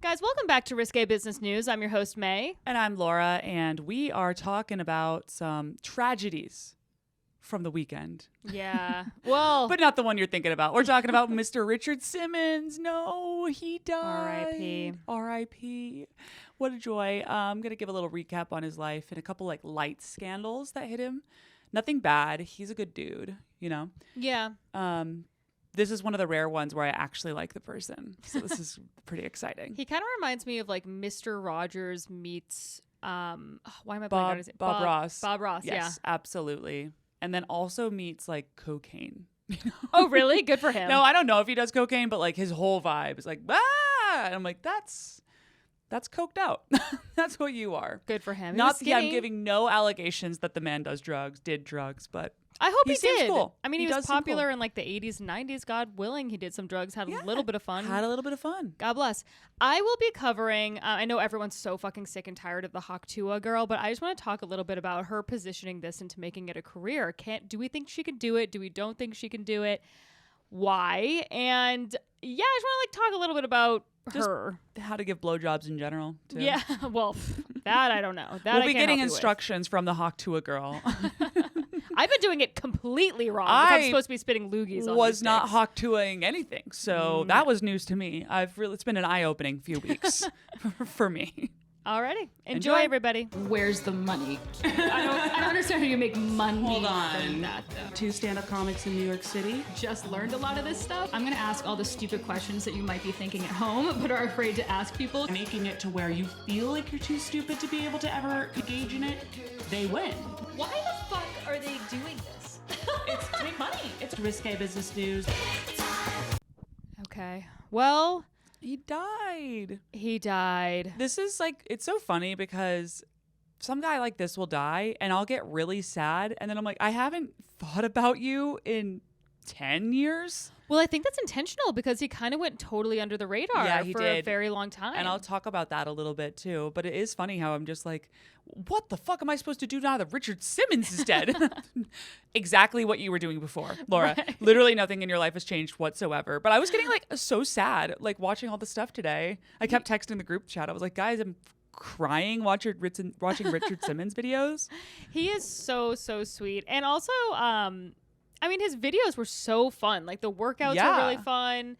Guys, welcome back to Risque Business News. I'm your host, May. And I'm Laura, and we are talking about some tragedies from the weekend. Yeah. Well. But not the one you're thinking about. We're talking about Mr. Richard Simmons. No, he died. R.I.P. R.I.P. What a joy. I'm going to give a little recap on his life and a couple like light scandals that hit him. Nothing bad. He's a good dude, you know? Yeah. This is one of the rare ones where I actually like the person. So this is pretty exciting. He kind of reminds me of like Mr. Rogers meets, why am I blanking Bob on his name? Bob Ross. Bob Ross, Yes, absolutely. And then also meets like cocaine. Oh, really? Good for him. No, I don't know if he does cocaine, but like his whole vibe is like, and I'm like, that's coked out. That's what you are. Good for him. Not, yeah, I'm giving no allegations that the man did drugs, but I hope he seems did. Cool. I mean, he was popular in like the 80s and 90s. God willing, he did some drugs, had a little bit of fun. God bless. I will be covering, I know everyone's so fucking sick and tired of the Hawk Tuah Girl, but I just want to talk a little bit about her positioning this into making it a career. Do we think she can do it? Do we don't think she can do it? Why? And yeah, I just want to like talk a little bit about her. How to give blowjobs in general, too. Yeah, well, that I don't know. We'll be getting instructions from the Hawk Tuah Girl. I've been doing it completely wrong. I'm supposed to be spitting loogies on was not Hawk Tuahing anything, so that was news to me. It's been an eye-opening few weeks for me. Alrighty. Enjoy, everybody. Where's the money? I don't understand how you make money. Hold from on. that, though. 2 stand-up comics in New York City. Just learned a lot of this stuff. I'm going to ask all the stupid questions that you might be thinking at home, but are afraid to ask people. Making it to where you feel like you're too stupid to be able to ever engage in it, they win. Why the fuck are they doing this? It's to make money. It's risque business news. Okay. Well, He died. This is like, it's so funny because some guy like this will die and I'll get really sad. And then I'm like, I haven't thought about you in 10 years. Well, I think that's intentional because he kind of went totally under the radar for a very long time. And I'll talk about that a little bit too. But it is funny how I'm just like, what the fuck am I supposed to do now that Richard Simmons is dead? Exactly what you were doing before, Laura. Right. Literally nothing in your life has changed whatsoever. But I was getting like so sad, like watching all the stuff today. I kept texting the group chat. I was like, guys, I'm crying watching Richard Simmons videos. He is so sweet. And also, I mean, his videos were so fun. Like the workouts were really fun.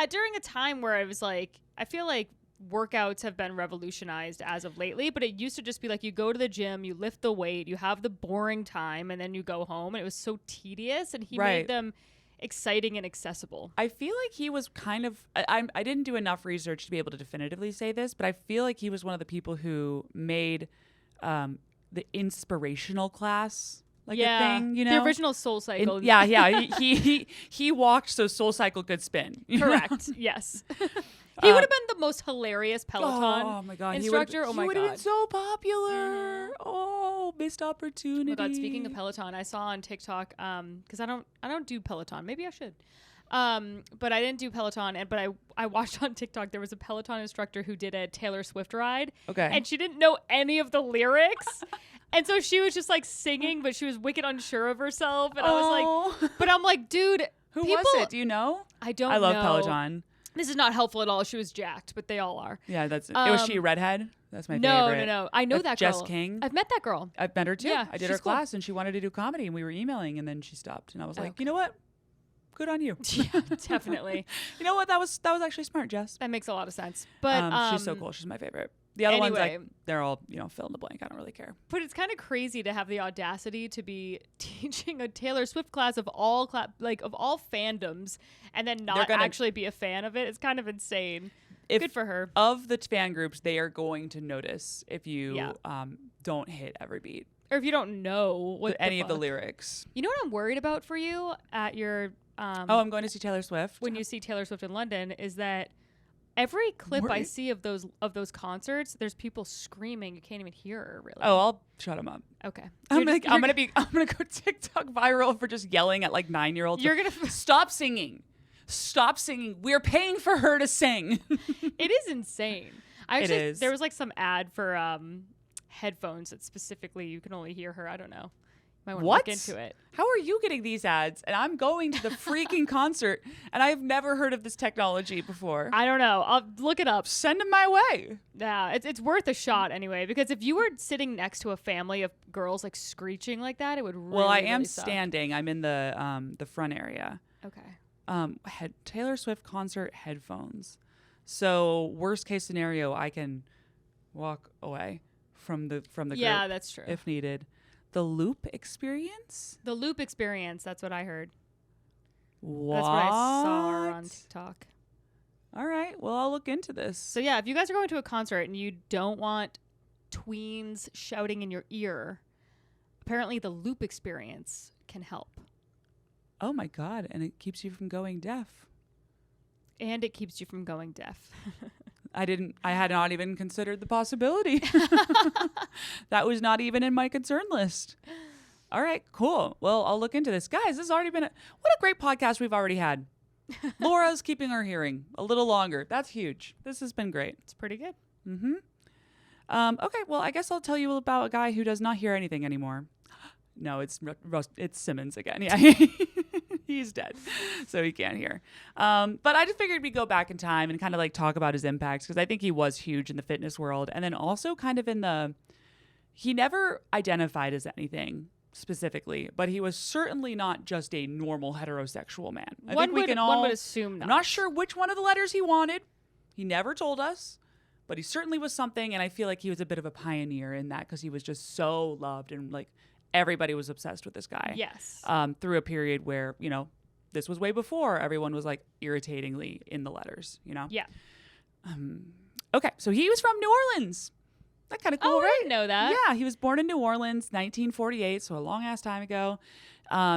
During a time where I was like, I feel like workouts have been revolutionized as of lately, but it used to just be like you go to the gym, you lift the weight, you have the boring time, and then you go home. And it was so tedious. And he made them exciting and accessible. I feel like he was kind of, I didn't do enough research to be able to definitively say this, but I feel like he was one of the people who made the inspirational class like a thing, you know? The original SoulCycle. He walked so SoulCycle could spin. Correct. Yes. He would have been the most hilarious Peloton instructor. He would have been so popular. Mm-hmm. Oh, missed opportunity. Oh my God, speaking of Peloton, I saw on TikTok, because I don't do Peloton. Maybe I should. But I didn't do Peloton, but I watched on TikTok there was a Peloton instructor who did a Taylor Swift ride. Okay. And she didn't know any of the lyrics. And so she was just like singing, but she was wicked unsure of herself. And I was like, but I'm like, dude, who was it? Do you know? I don't know. I love Peloton. This is not helpful at all. She was jacked, but they all are. Yeah, was she a redhead? That's my favorite. No. I know that girl. Jess King. I've met that girl. I've met her too. Yeah, I did her class and she wanted to do comedy and we were emailing and then she stopped. And I was like, you know what? Good on you. Yeah, definitely. You know what? That was actually smart, Jess. That makes a lot of sense. But she's so cool. She's my favorite. The other ones, like, they're all, fill in the blank. I don't really care. But it's kind of crazy to have the audacity to be teaching a Taylor Swift class of all fandoms and then not actually be a fan of it. It's kind of insane. Good for her. Of the fan groups, they are going to notice if you don't hit every beat. Or if you don't know any of the lyrics. You know what I'm worried about for you at your... I'm going to see Taylor Swift. When you see Taylor Swift in London, is that... Every clip I see of those concerts, there's people screaming. You can't even hear her, really. Oh, I'll shut them up. Okay. I'm gonna go TikTok viral for just yelling at like 9-year-olds. You're gonna stop singing. Stop singing. We're paying for her to sing. It is insane. It is. There was like some ad for headphones that specifically you can only hear her. I don't know. Might want to What? look into it. How are you getting these ads? And I'm going to the freaking concert, and I've never heard of this technology before. I don't know. I'll look it up. Send them my way. Yeah, it's worth a shot anyway, because if you were sitting next to a family of girls like screeching like that, it would really, Well, I am really suck. standing. I'm in the front area. Okay. Taylor Swift concert headphones. So worst case scenario, I can walk away from the Yeah, group that's true. if needed. The Loop experience? The Loop experience, that's what I heard. What? That's what I saw on TikTok. All right. Well, I'll look into this. So yeah, if you guys are going to a concert and you don't want tweens shouting in your ear, apparently the Loop experience can help. Oh my God. And it keeps you from going deaf. And it keeps you from going deaf. I had not even considered the possibility. That was not even in my concern list. All right, cool. Well, I'll look into this. Guys, this has already been what a great podcast we've already had. Laura's keeping her hearing a little longer. That's huge. This has been great. It's pretty good. Okay, well, I guess I'll tell you about a guy who does not hear anything anymore. No, it's Simmons again. Yeah, he's dead, so he can't hear. But I just figured we'd go back in time and kind of like talk about his impacts, because I think he was huge in the fitness world, and then also kind of he never identified as anything specifically, but he was certainly not just a normal heterosexual man. One would assume not. I'm not sure which one of the letters he wanted. He never told us. But he certainly was something, and I feel like he was a bit of a pioneer in that, because he was just so loved, and like everybody was obsessed with this guy. Yes. Through a period where, this was way before everyone was like irritatingly in the letters, Yeah. Okay, so he was from New Orleans. That's kind of cool, Oh, right? I didn't know that. Yeah, he was born in New Orleans, 1948, so a long ass time ago.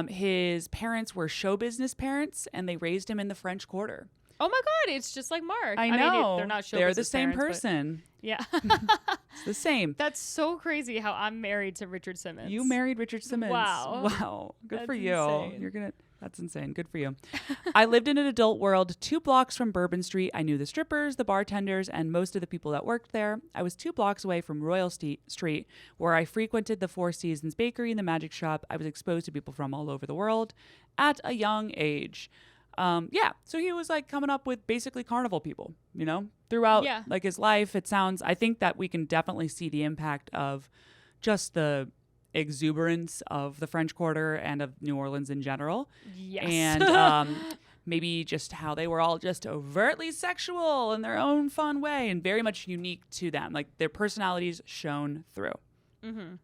His parents were show business parents, and they raised him in the French Quarter. Oh my God, it's just like Mark. I mean, know. they're not show They're the business same parents, person. but yeah. It's the same. That's so crazy how I'm married to Richard Simmons. You married Richard Simmons. Wow. Good for That's you. insane. That's insane. Good for you. I lived in an adult world 2 blocks from Bourbon Street. I knew the strippers, the bartenders, and most of the people that worked there. I was 2 blocks away from Royal Street, where I frequented the Four Seasons Bakery and the Magic Shop. I was exposed to people from all over the world at a young age. So he was like coming up with basically carnival people, throughout like his life. I think that we can definitely see the impact of just the exuberance of the French Quarter and of New Orleans in general. Yes. And maybe just how they were all just overtly sexual in their own fun way and very much unique to them. Like their personalities shone through. Mm-hmm.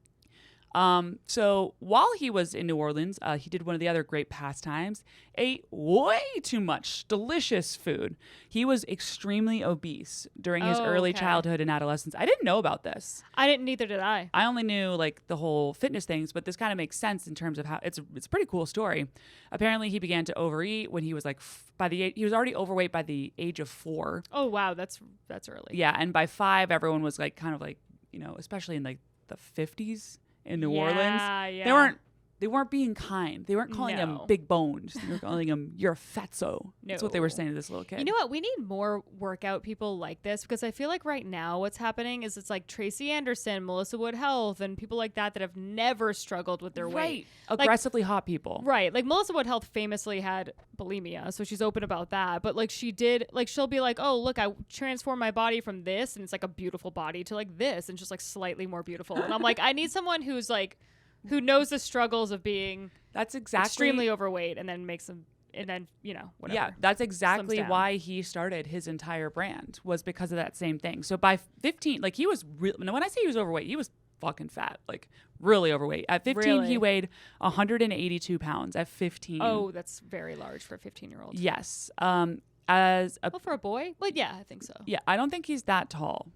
So while he was in New Orleans, he did one of the other great pastimes, ate way too much delicious food. He was extremely obese during his early childhood and adolescence. I didn't know about this. I didn't, neither did I. I only knew like the whole fitness things, but this kind of makes sense in terms of how it's a pretty cool story. Apparently he began to overeat when he was like he was already overweight by the age of 4. Oh wow, that's early. Yeah, and by 5 everyone was like kind of like, especially in like the 50s. In New Orleans, they weren't being kind. They weren't calling him big bones. They were calling him "you're fatso." That's what they were saying to this little kid. You know what? We need more workout people like this, because I feel like right now what's happening is it's like Tracy Anderson, Melissa Wood Health, and people like that have never struggled with their weight. Aggressively hot people. Right. Like Melissa Wood Health famously had bulimia, so she's open about that. But like she'll be like, oh, look, I transformed my body from this, and it's like a beautiful body, to like this, and just like slightly more beautiful. And I'm like, I need someone who knows the struggles of being extremely overweight and then makes them, and then, whatever. Yeah, that's exactly why he started his entire brand, was because of that same thing. So by 15, like he was when I say he was overweight, he was fucking fat, like really overweight. At 15, he weighed 182 pounds at 15. Oh, that's very large for a 15-year-old. Yes. For a boy? Well, yeah, I think so. Yeah, I don't think he's that tall.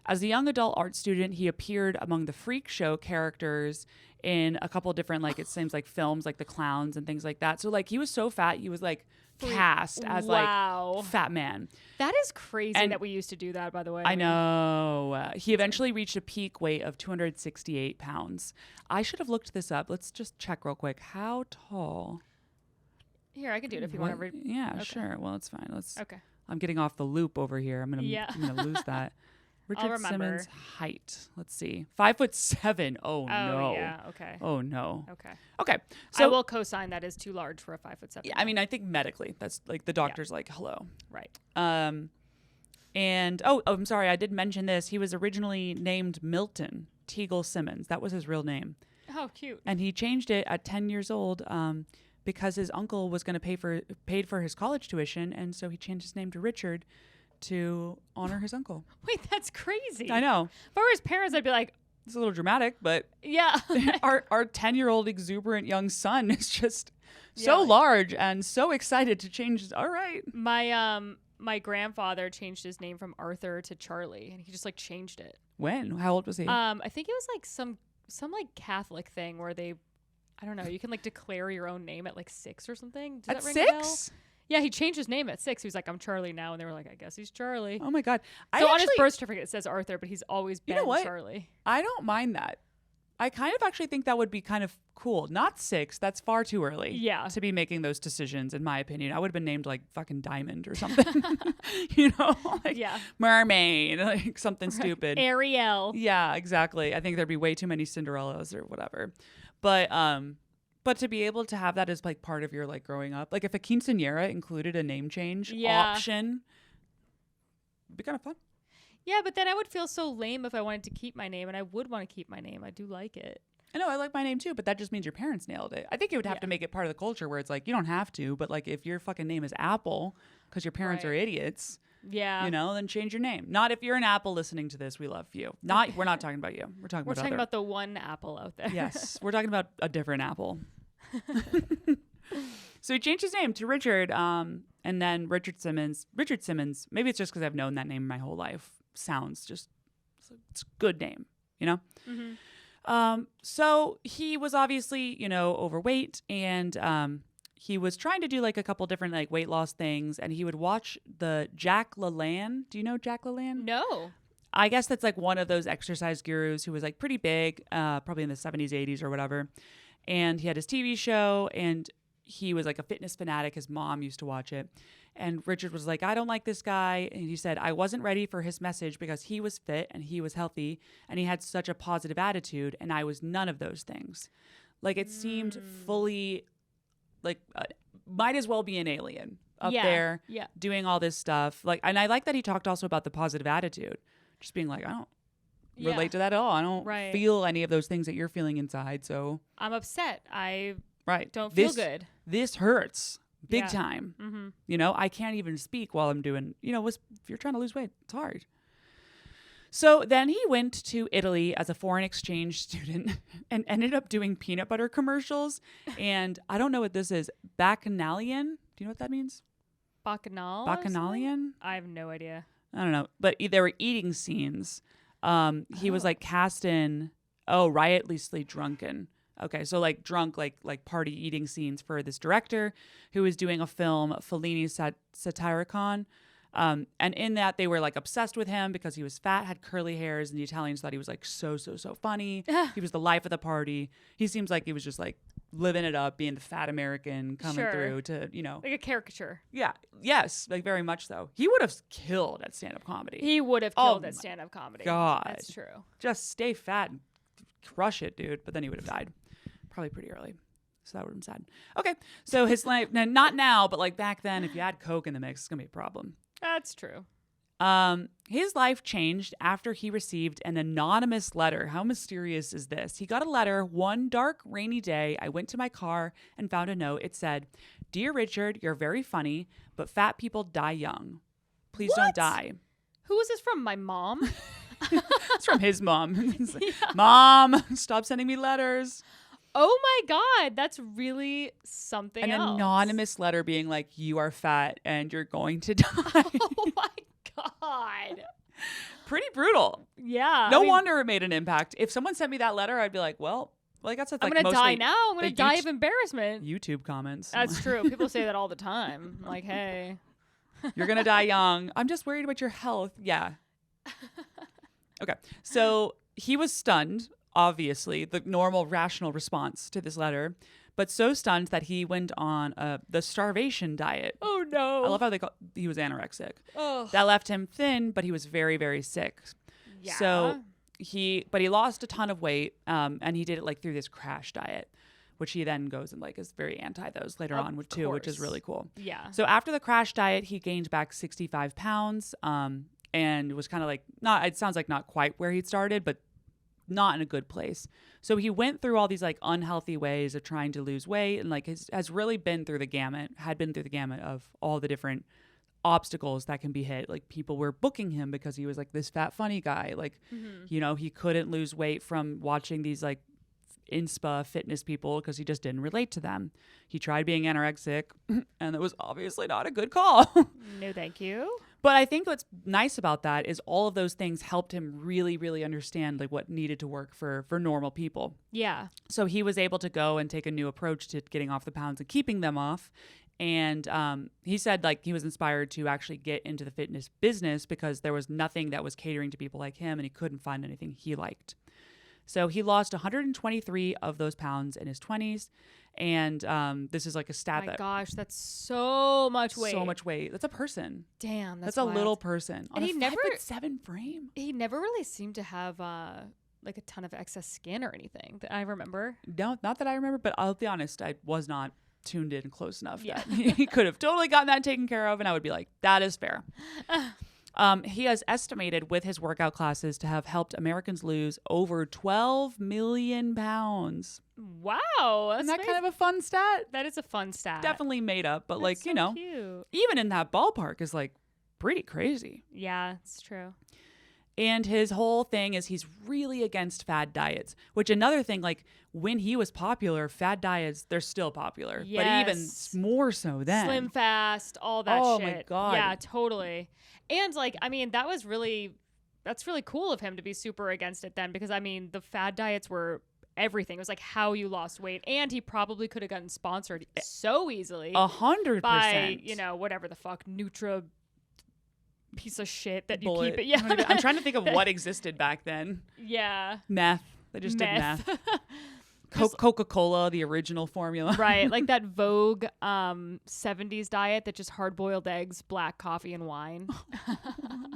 As a young adult art student, he appeared among the freak show characters in a couple of different, like, it seems like films, like The Clowns and things like that. So, like, he was so fat, he was, like, cast as, like, fat man. That is crazy that we used to do that, by the way. I know. He eventually reached a peak weight of 268 pounds. I should have looked this up. Let's just check real quick. How tall? Here, I can do it if you want to read. Yeah, sure. Well, it's fine. Okay. I'm getting off the loop over here. I'm gonna lose that. Richard remember. Simmons' height. Let's see. 5'7". Oh no. Yeah. Okay. Oh no. Okay. Okay. I will co-sign that is too large for a 5'7". Yeah, I mean, I think medically, that's like the doctor's like, hello. Right. And I'm sorry, I did mention this. He was originally named Milton Teagle Simmons. That was his real name. Oh, cute. And he changed it at 10 years old because his uncle was going to paid for his college tuition, and so he changed his name to Richard to honor his uncle. Wait, that's crazy. I know. If I were his parents, I'd be like, it's a little dramatic, but yeah. our 10-year-old exuberant young son is just so large and so excited to change. All right. My grandfather changed his name from Arthur to Charlie, and he just like changed it. When? How old was he? I think it was like some like Catholic thing where I don't know, you can like declare your own name at like 6 or something. Does at that ring a bell? 6? Yeah, he changed his name at 6. He was like, I'm Charlie now. And they were like, I guess he's Charlie. Oh my God. So on his birth certificate, it says Arthur, but he's always been Charlie. I don't mind that. I kind of actually think that would be kind of cool. Not 6. That's far too early. Yeah. To be making those decisions, in my opinion. I would have been named like fucking Diamond or something. Like Mermaid, like something stupid. Ariel. Yeah, exactly. I think there'd be way too many Cinderellas or whatever. But to be able to have that as like part of your like growing up, like if a quinceañera included a name change option, it'd be kind of fun. Yeah, but then I would feel so lame if I wanted to keep my name, and I would want to keep my name. I do like it. I know, I like my name too, but that just means your parents nailed it. I think you would have to make it part of the culture where it's like, you don't have to, but like if your fucking name is Apple because your parents are idiots, then change your name. Not if you're an Apple listening to this, we love you. We're not talking about you. We're talking about the one Apple out there. Yes, we're talking about a different Apple. So he changed his name to Richard, and then Richard Simmons. Richard Simmons, maybe it's just because I've known that name my whole life. Sounds just, it's a good name, you know? Mm-hmm. So he was obviously, overweight, and he was trying to do like a couple different like weight loss things, and he would watch the Jack LaLanne. Do you know Jack LaLanne? No. I guess that's like one of those exercise gurus who was like pretty big, probably in the 70s, 80s or whatever. And he had his TV show, and he was like a fitness fanatic. His mom used to watch it. And Richard was like, I don't like this guy. And he said, I wasn't ready for his message because he was fit and he was healthy and he had such a positive attitude. And I was none of those things. Like it seemed fully like might as well be an alien up there doing all this stuff. Like, and I like that he talked also about the positive attitude, just being like, I don't relate to that at all. I don't feel any of those things that you're feeling inside. So I'm upset. I don't feel good. This hurts. Big time. Mm-hmm. I can't even speak while I'm doing, if you're trying to lose weight, it's hard. So then he went to Italy as a foreign exchange student and ended up doing peanut butter commercials. And I don't know what this is. Bacchanalian. Do you know what that means? Bacchanal? Bacchanalian? I have no idea. I don't know. But there were eating scenes. He was like cast in, Riotously Drunken. Okay, so like drunk, like party eating scenes for this director who was doing a film, Fellini's Satyricon. And in that, they were like obsessed with him because he was fat, had curly hairs, and the Italians thought he was like so funny. He was the life of the party. He seems like he was just like living it up, being the fat American coming through to, like a caricature. Yeah. Yes, like very much so. He would have killed at stand-up comedy. He would have killed at stand-up comedy. God. That's true. Just stay fat and crush it, dude. But then he would have died. Probably pretty early. So that would have been sad. Okay. So his life, not now, but like back then, if you add Coke in the mix, it's going to be a problem. That's true. His life changed after he received an anonymous letter. How mysterious is this? He got a letter one dark, rainy day. I went to my car and found a note. It said, Dear Richard, you're very funny, but fat people die young. Please don't die. Who is this from? My mom? It's from his mom. Mom, stop sending me letters. Oh my God, that's really something else. An anonymous letter being like, you are fat and you're going to die. Oh my God. Pretty brutal. Yeah. No wonder it made an impact. If someone sent me that letter, I'd be like, well, I guess that's like I'm going to die now. I'm going to die of embarrassment. YouTube comments. That's true. People say that all the time. Like, hey. You're going to die young. I'm just worried about your health. Yeah. Okay. So he was stunned. Obviously, the normal rational response to this letter, but so stunned that he went on the starvation diet. Oh no. I love how he was anorexic. Oh. That left him thin, but he was very, very sick. Yeah. So he lost a ton of weight, and he did it like through this crash diet, which he then goes and like is very anti those later on with too, which is really cool. Yeah. So after the crash diet, he gained back 65 pounds, and was kind of like it sounds like not quite where he'd started, but not in a good place. So he went through all these like unhealthy ways of trying to lose weight, and like has really been through the gamut of all the different obstacles that can be hit. Like people were booking him because he was like this fat funny guy. Like, you know, he couldn't lose weight from watching these like inspa fitness people because he just didn't relate to them. He tried being anorexic and it was obviously not a good call. No, thank you. But I think what's nice about that is all of those things helped him really, really understand like what needed to work for normal people. Yeah. So he was able to go and take a new approach to getting off the pounds and keeping them off. And he said like he was inspired to actually get into the fitness business because there was nothing that was catering to people like him and he couldn't find anything he liked. So he lost 123 of those pounds in his 20s. And this is like a stat My gosh, that's so much weight. So much weight. That's a person. Damn, that's wild. a little person. And on he a never 5'7" frame. He never really seemed to have like a ton of excess skin or anything that I remember. No, not that I remember, but I'll be honest, I was not tuned in close enough. Yeah. He could have totally gotten that taken care of, and I would be like, that is fair. He has estimated with his workout classes to have helped Americans lose over 12 million pounds. Wow. Isn't that kind of a fun stat? That is a fun stat. Definitely made up, but that's like, so you know, cute. Even in that ballpark is like pretty crazy. Yeah, it's true. And his whole thing is he's really against fad diets, which another thing, like when he was popular, fad diets, they're still popular, yes. but even more so then. Slim fast, all that shit. Oh my God. Yeah, totally. And like, I mean, that's really cool of him to be super against it then, because I mean, the fad diets were everything. It was like how you lost weight, and he probably could have gotten sponsored so easily. 100%. By, you know, whatever the fuck, Nutra piece of shit that Bullet. you keep it. Yeah. I'm trying to think of what existed back then. Yeah. Meth. They just did meth. Coca-Cola, the original formula. Right. Like that Vogue 70s diet that just hard-boiled eggs, black coffee, and wine.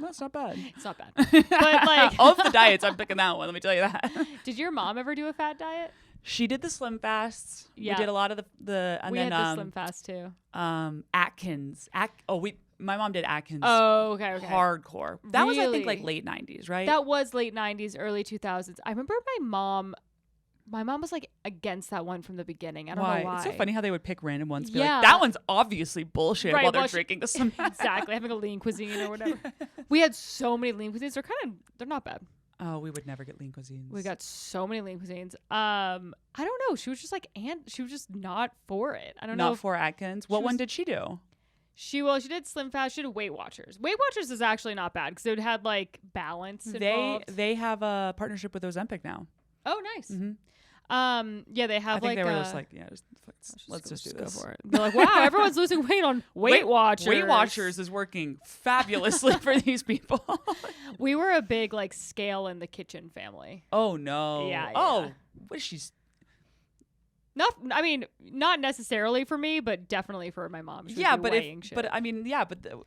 That's not bad. It's not bad. But like of the diets, I'm picking that one. Let me tell you that. Did your mom ever do a fat diet? She did the slim fasts. Yeah. We did a lot of the and we then had the slim fast too. Atkins. My mom did Atkins. Oh, okay. Hardcore. That was, I think, Really? like late 90s, right? That was late 90s, early 2000s. I remember my mom was like against that one from the beginning. I don't know why. It's so funny how they would pick random ones. Be Yeah. like, that one's obviously bullshit Right, while they're well, drinking the slim fast. Exactly. Having a lean cuisine or whatever. We had so many lean cuisines. They're not bad. Oh, we would never get lean cuisines. We got so many lean cuisines. I don't know. She was just like, she was just not for it. I don't know. Not for Atkins. What one did she do? She did Slim Fast. She did Weight Watchers. Weight Watchers is actually not bad because it had like balance involved. They have a partnership with Ozempic now. Oh, nice. Mm-hmm. Yeah, they have I think like they were just like, yeah, let's just do this. Go for it. They're like, wow, everyone's losing weight on Weight Watchers. Weight Watchers is working fabulously for these people. We were a big like scale in the kitchen family. Oh no. Yeah. Oh, what is she? Not necessarily for me, but definitely for my mom. Yeah, but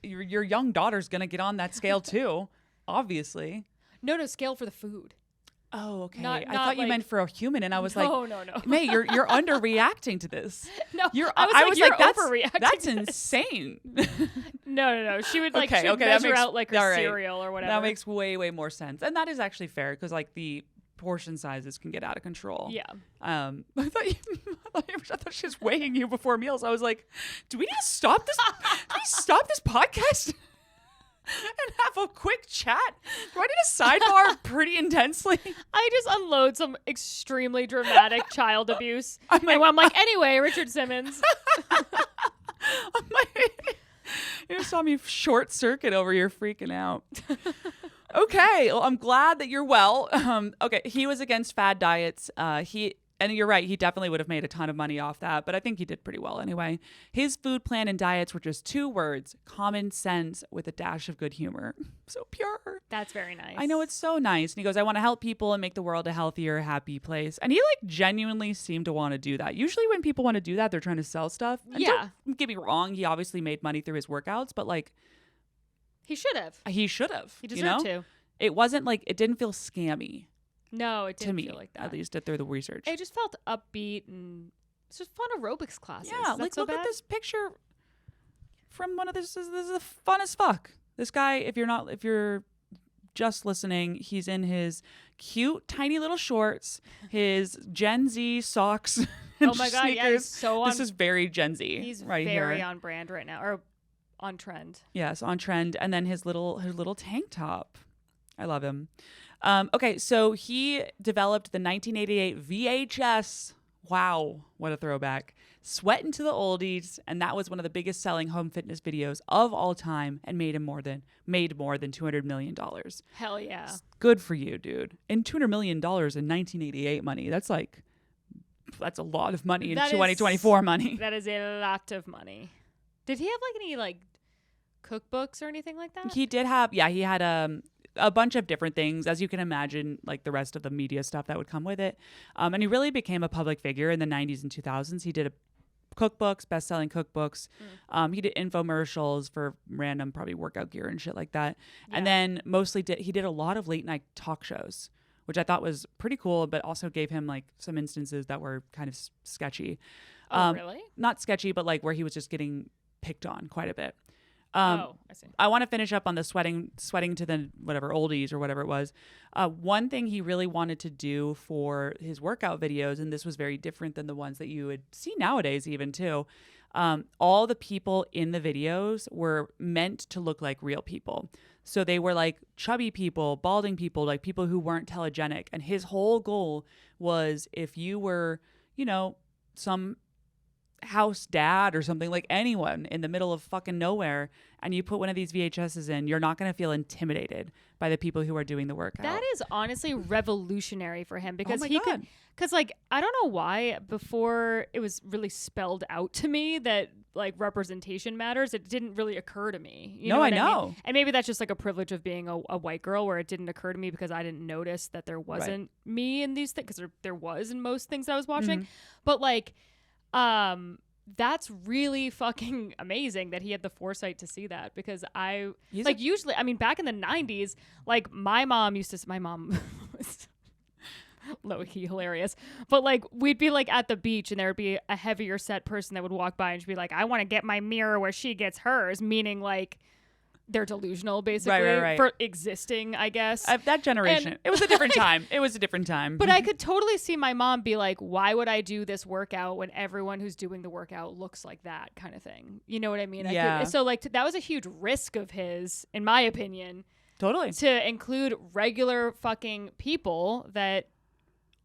your young daughter's gonna get on that scale too, obviously. No, scale for the food. Oh, okay. Not I thought you like- meant for a human, and I was No. Mate, you're underreacting to this. No, I was like, that's overreacting. That's to this. insane. No. She would like Okay, she would okay, that measure makes- out like her all right. cereal or whatever. That makes way more sense, and that is actually fair because like the portion sizes can get out of control. Yeah. I thought she was weighing you before meals. I was like, do we need to stop this? Do we stop this podcast and have a quick chat? Do I need to sidebar pretty intensely? I just unload some extremely dramatic child abuse. I'm like, anyway, Richard Simmons. You just saw me short circuit over here freaking out. Okay, well, I'm glad that you're well. Okay, he was against fad diets. And you're right, he definitely would have made a ton of money off that, but I think he did pretty well anyway. His food plan and diets were just 2 words: common sense with a dash of good humor. So pure. That's very nice. I know, it's so nice. And he goes, I want to help people and make the world a healthier, happy place. And he like genuinely seemed to want to do that. Usually when people want to do that, they're trying to sell stuff. And yeah. Don't get me wrong, he obviously made money through his workouts, but like he should have. He should have. He deserved to. it wasn't like, it didn't feel scammy No, it to didn't me, feel like that. at least through the research. It just felt upbeat and it's just fun aerobics classes. Yeah, Is like that so look bad? at this picture from one of this is fun as fuck. This guy, if you're just listening, he's in his cute tiny little shorts, his Gen Z socks and Oh my God, sneakers. yeah, he's so on. This is very Gen Z. He's right very here. on brand right now, or on trend. Yes, on trend. And then his little tank top. I love him. Okay, so he developed the 1988 VHS. Wow, what a throwback. Sweat into the Oldies, and that was one of the biggest selling home fitness videos of all time and made more than $200 million. Hell yeah. Good for you, dude. And $200 million in 1988 money. That's a lot of money in That is- 2024 money. That is a lot of money. Did he have like any like cookbooks or anything like that? He did have, he had a bunch of different things, as you can imagine, like the rest of the media stuff that would come with it. And he really became a public figure in the 90s and 2000s. He did cookbooks, best-selling cookbooks. He did infomercials for random probably workout gear and shit like that. Yeah. And then he did a lot of late night talk shows, which I thought was pretty cool, but also gave him like some instances that were kind of sketchy. Oh, really? Not sketchy, but like where he was just getting picked on quite a bit. I see. I want to finish up on the sweating to the whatever Oldies or whatever it was. One thing he really wanted to do for his workout videos, and this was very different than the ones that you would see nowadays even too, all the people in the videos were meant to look like real people. So they were like chubby people, balding people, like people who weren't telegenic. And his whole goal was if you were, some house dad or something, like anyone in the middle of fucking nowhere, and you put one of these VHSs in, you're not going to feel intimidated by the people who are doing the workout. That is honestly revolutionary for him because my he God. could, because like, I don't know why before it was really spelled out to me that like representation matters. It didn't really occur to me. You know what I mean? And maybe that's just like a privilege of being a white girl where it didn't occur to me because I didn't notice that there wasn't me in these things, because there was in most things I was watching. But like, that's really fucking amazing that he had the foresight to see that, because usually, I mean, back in the 90s, like my mom was low-key hilarious, but like we'd be like at the beach and there would be a heavier set person that would walk by and she'd be like, I want to get my mirror where she gets hers, meaning like they're delusional basically for existing, I guess. That generation. It was a different time. It was a different time. But I could totally see my mom be like, why would I do this workout when everyone who's doing the workout looks like that kind of thing? You know what I mean? Yeah. So like that was a huge risk of his, in my opinion. Totally. To include regular fucking people that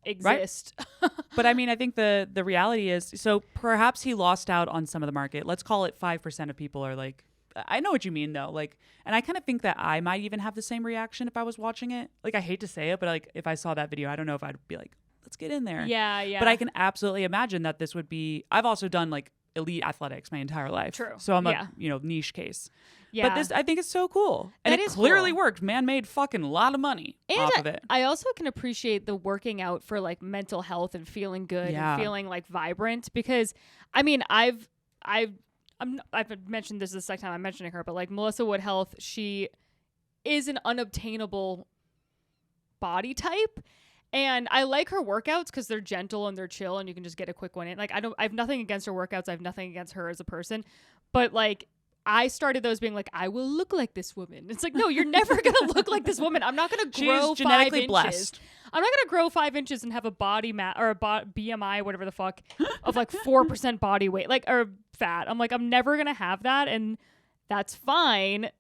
exist. Right. But I mean, I think the reality is, so perhaps he lost out on some of the market. Let's call it 5% of people are like, I know what you mean though. Like, and I kind of think that I might even have the same reaction if I was watching it. Like, I hate to say it, but like if I saw that video, I don't know if I'd be like, let's get in there. Yeah. But I can absolutely imagine that this would be, I've also done like elite athletics my entire life. True. So I'm a, niche case. Yeah. But this, I think it's so cool. And That it is clearly cool. worked. Man made fucking a lot of money off of it. I also can appreciate the working out for like mental health and feeling good and feeling like vibrant, because I mean, I've mentioned this the second time I'm mentioning her, but like Melissa Wood Health, she is an unobtainable body type. And I like her workouts because they're gentle and they're chill and you can just get a quick one in. Like, I have nothing against her workouts. I have nothing against her as a person. But like, I started those being like, I will look like this woman. It's like, no, you're never going to look like this woman. I'm not going to grow 5 inches. genetically blessed. I'm not going to grow 5 inches and have a body or a BMI, whatever the fuck, of like 4% body weight, like, or fat. I'm like, I'm never going to have that. And that's fine.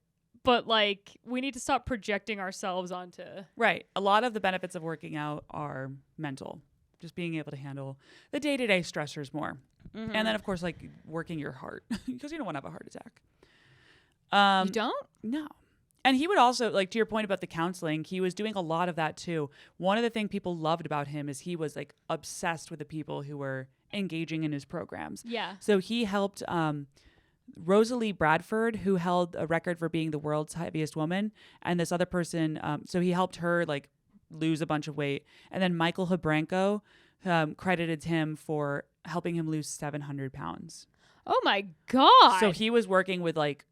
But like, we need to stop projecting ourselves onto. Right. A lot of the benefits of working out are mental. Just being able to handle the day-to-day stressors more. Mm-hmm. And then, of course, like working your heart, because you don't want to have a heart attack. You don't? No. And he would also, like, to your point about the counseling, he was doing a lot of that too. One of the things people loved about him is he was like obsessed with the people who were engaging in his programs. Yeah. So he helped Rosalie Bradford, who held a record for being the world's heaviest woman. And this other person, so he helped her like lose a bunch of weight. And then Michael Hebranko credited him for helping him lose 700 pounds. Oh my God. So he was working with like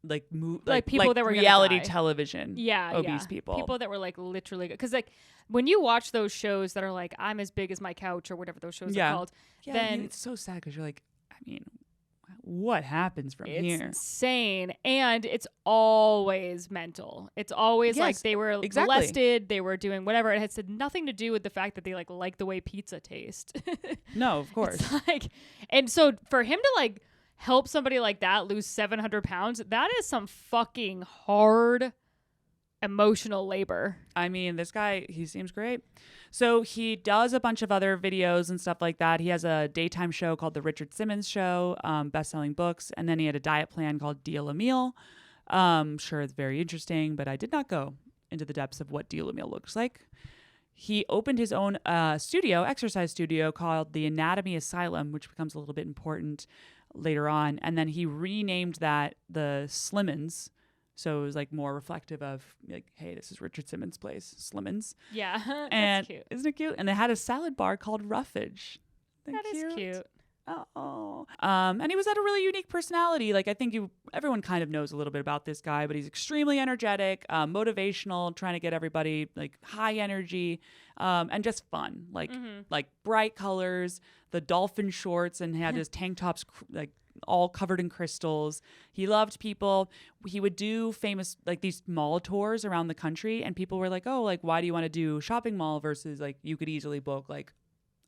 people that were reality gonna die. television. Yeah, obese people. People that were like literally, because like when you watch those shows that are like I'm as big as my couch or whatever those shows are called, then it's so sad because you're like, I mean, what happens from it's here? insane, and it's always mental. It's always like they were molested, they were doing whatever. It has nothing to do with the fact that they like the way pizza tastes. No, of course. It's like, and so for him to like help somebody like that lose 700 pounds, that is some fucking hard emotional labor. I mean, this guy, he seems great. So he does a bunch of other videos and stuff like that. He has a daytime show called The Richard Simmons Show, best-selling books. And then he had a diet plan called Deal a Meal. Sure, it's very interesting, but I did not go into the depths of what Deal a Meal looks like. He opened his own exercise studio called the Anatomy Asylum, which becomes a little bit important later on. And then he renamed that the Slimmins. So it was like more reflective of like, hey, this is Richard Simmons' place, Slimmins. Yeah, that's and cute. Isn't it cute? And they had a salad bar called Roughage. That is cute. Oh. And he was at a really unique personality. Like I think everyone kind of knows a little bit about this guy, but he's extremely energetic, motivational, trying to get everybody like high energy, and just fun. Like bright colors, the dolphin shorts, and had his tank tops like all covered in crystals. He loved people. He would do famous like these mall tours around the country, and people were like, oh, like why do you want to do shopping mall versus like you could easily book like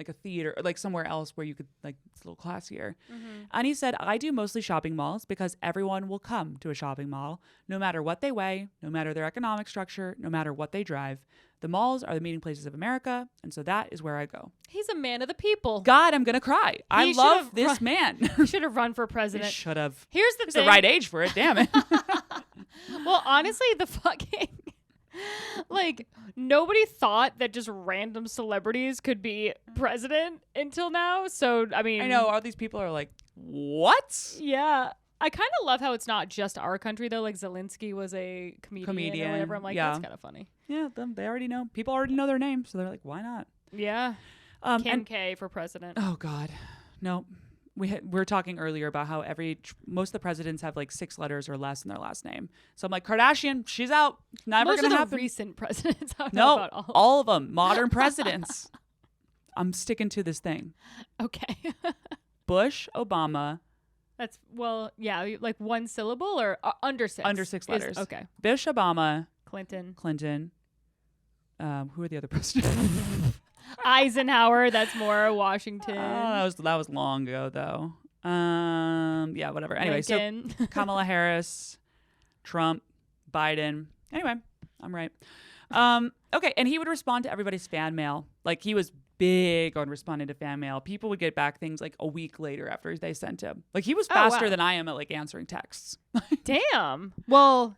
a theater or like somewhere else where you could like it's a little classier. And he said, I do mostly shopping malls because everyone will come to a shopping mall no matter what they weigh, no matter their economic structure, no matter what they drive. The malls are the meeting places of America, and so that is where I go. He's a man of the people. God, I'm gonna cry. I love this man. He should have run for president. He should have. Here's the He's thing. the right age for it. Damn it. Well, honestly, the fucking like nobody thought that just random celebrities could be president until now. So I mean, I know all these people are like, what? Yeah. I kind of love how it's not just our country though. Like Zelensky was a comedian or whatever. I'm like, that's kind of funny. Yeah, they already know. People already know their name, so they're like, why not? Yeah. Kim K for president. Oh God, no. We were talking earlier about how most of the presidents have like 6 letters or less in their last name. So I'm like, Kardashian, she's out. Never gonna happen. Recent presidents. I don't know about all of them. Modern presidents. I'm sticking to this thing. Okay. Bush, Obama. That's like one syllable or under 6? Under 6 letters. Okay. Bush, Obama, Clinton. Who are the other presidents? Eisenhower. That's more Washington. That was long ago though. Yeah, whatever. Anyway, Lincoln. So Kamala Harris, Trump, Biden. Anyway, I'm right. Okay, and he would respond to everybody's fan mail. Like he was big on responding to fan mail. People would get back things like a week later after they sent him. Like he was faster than I am at like answering texts. Damn. Well,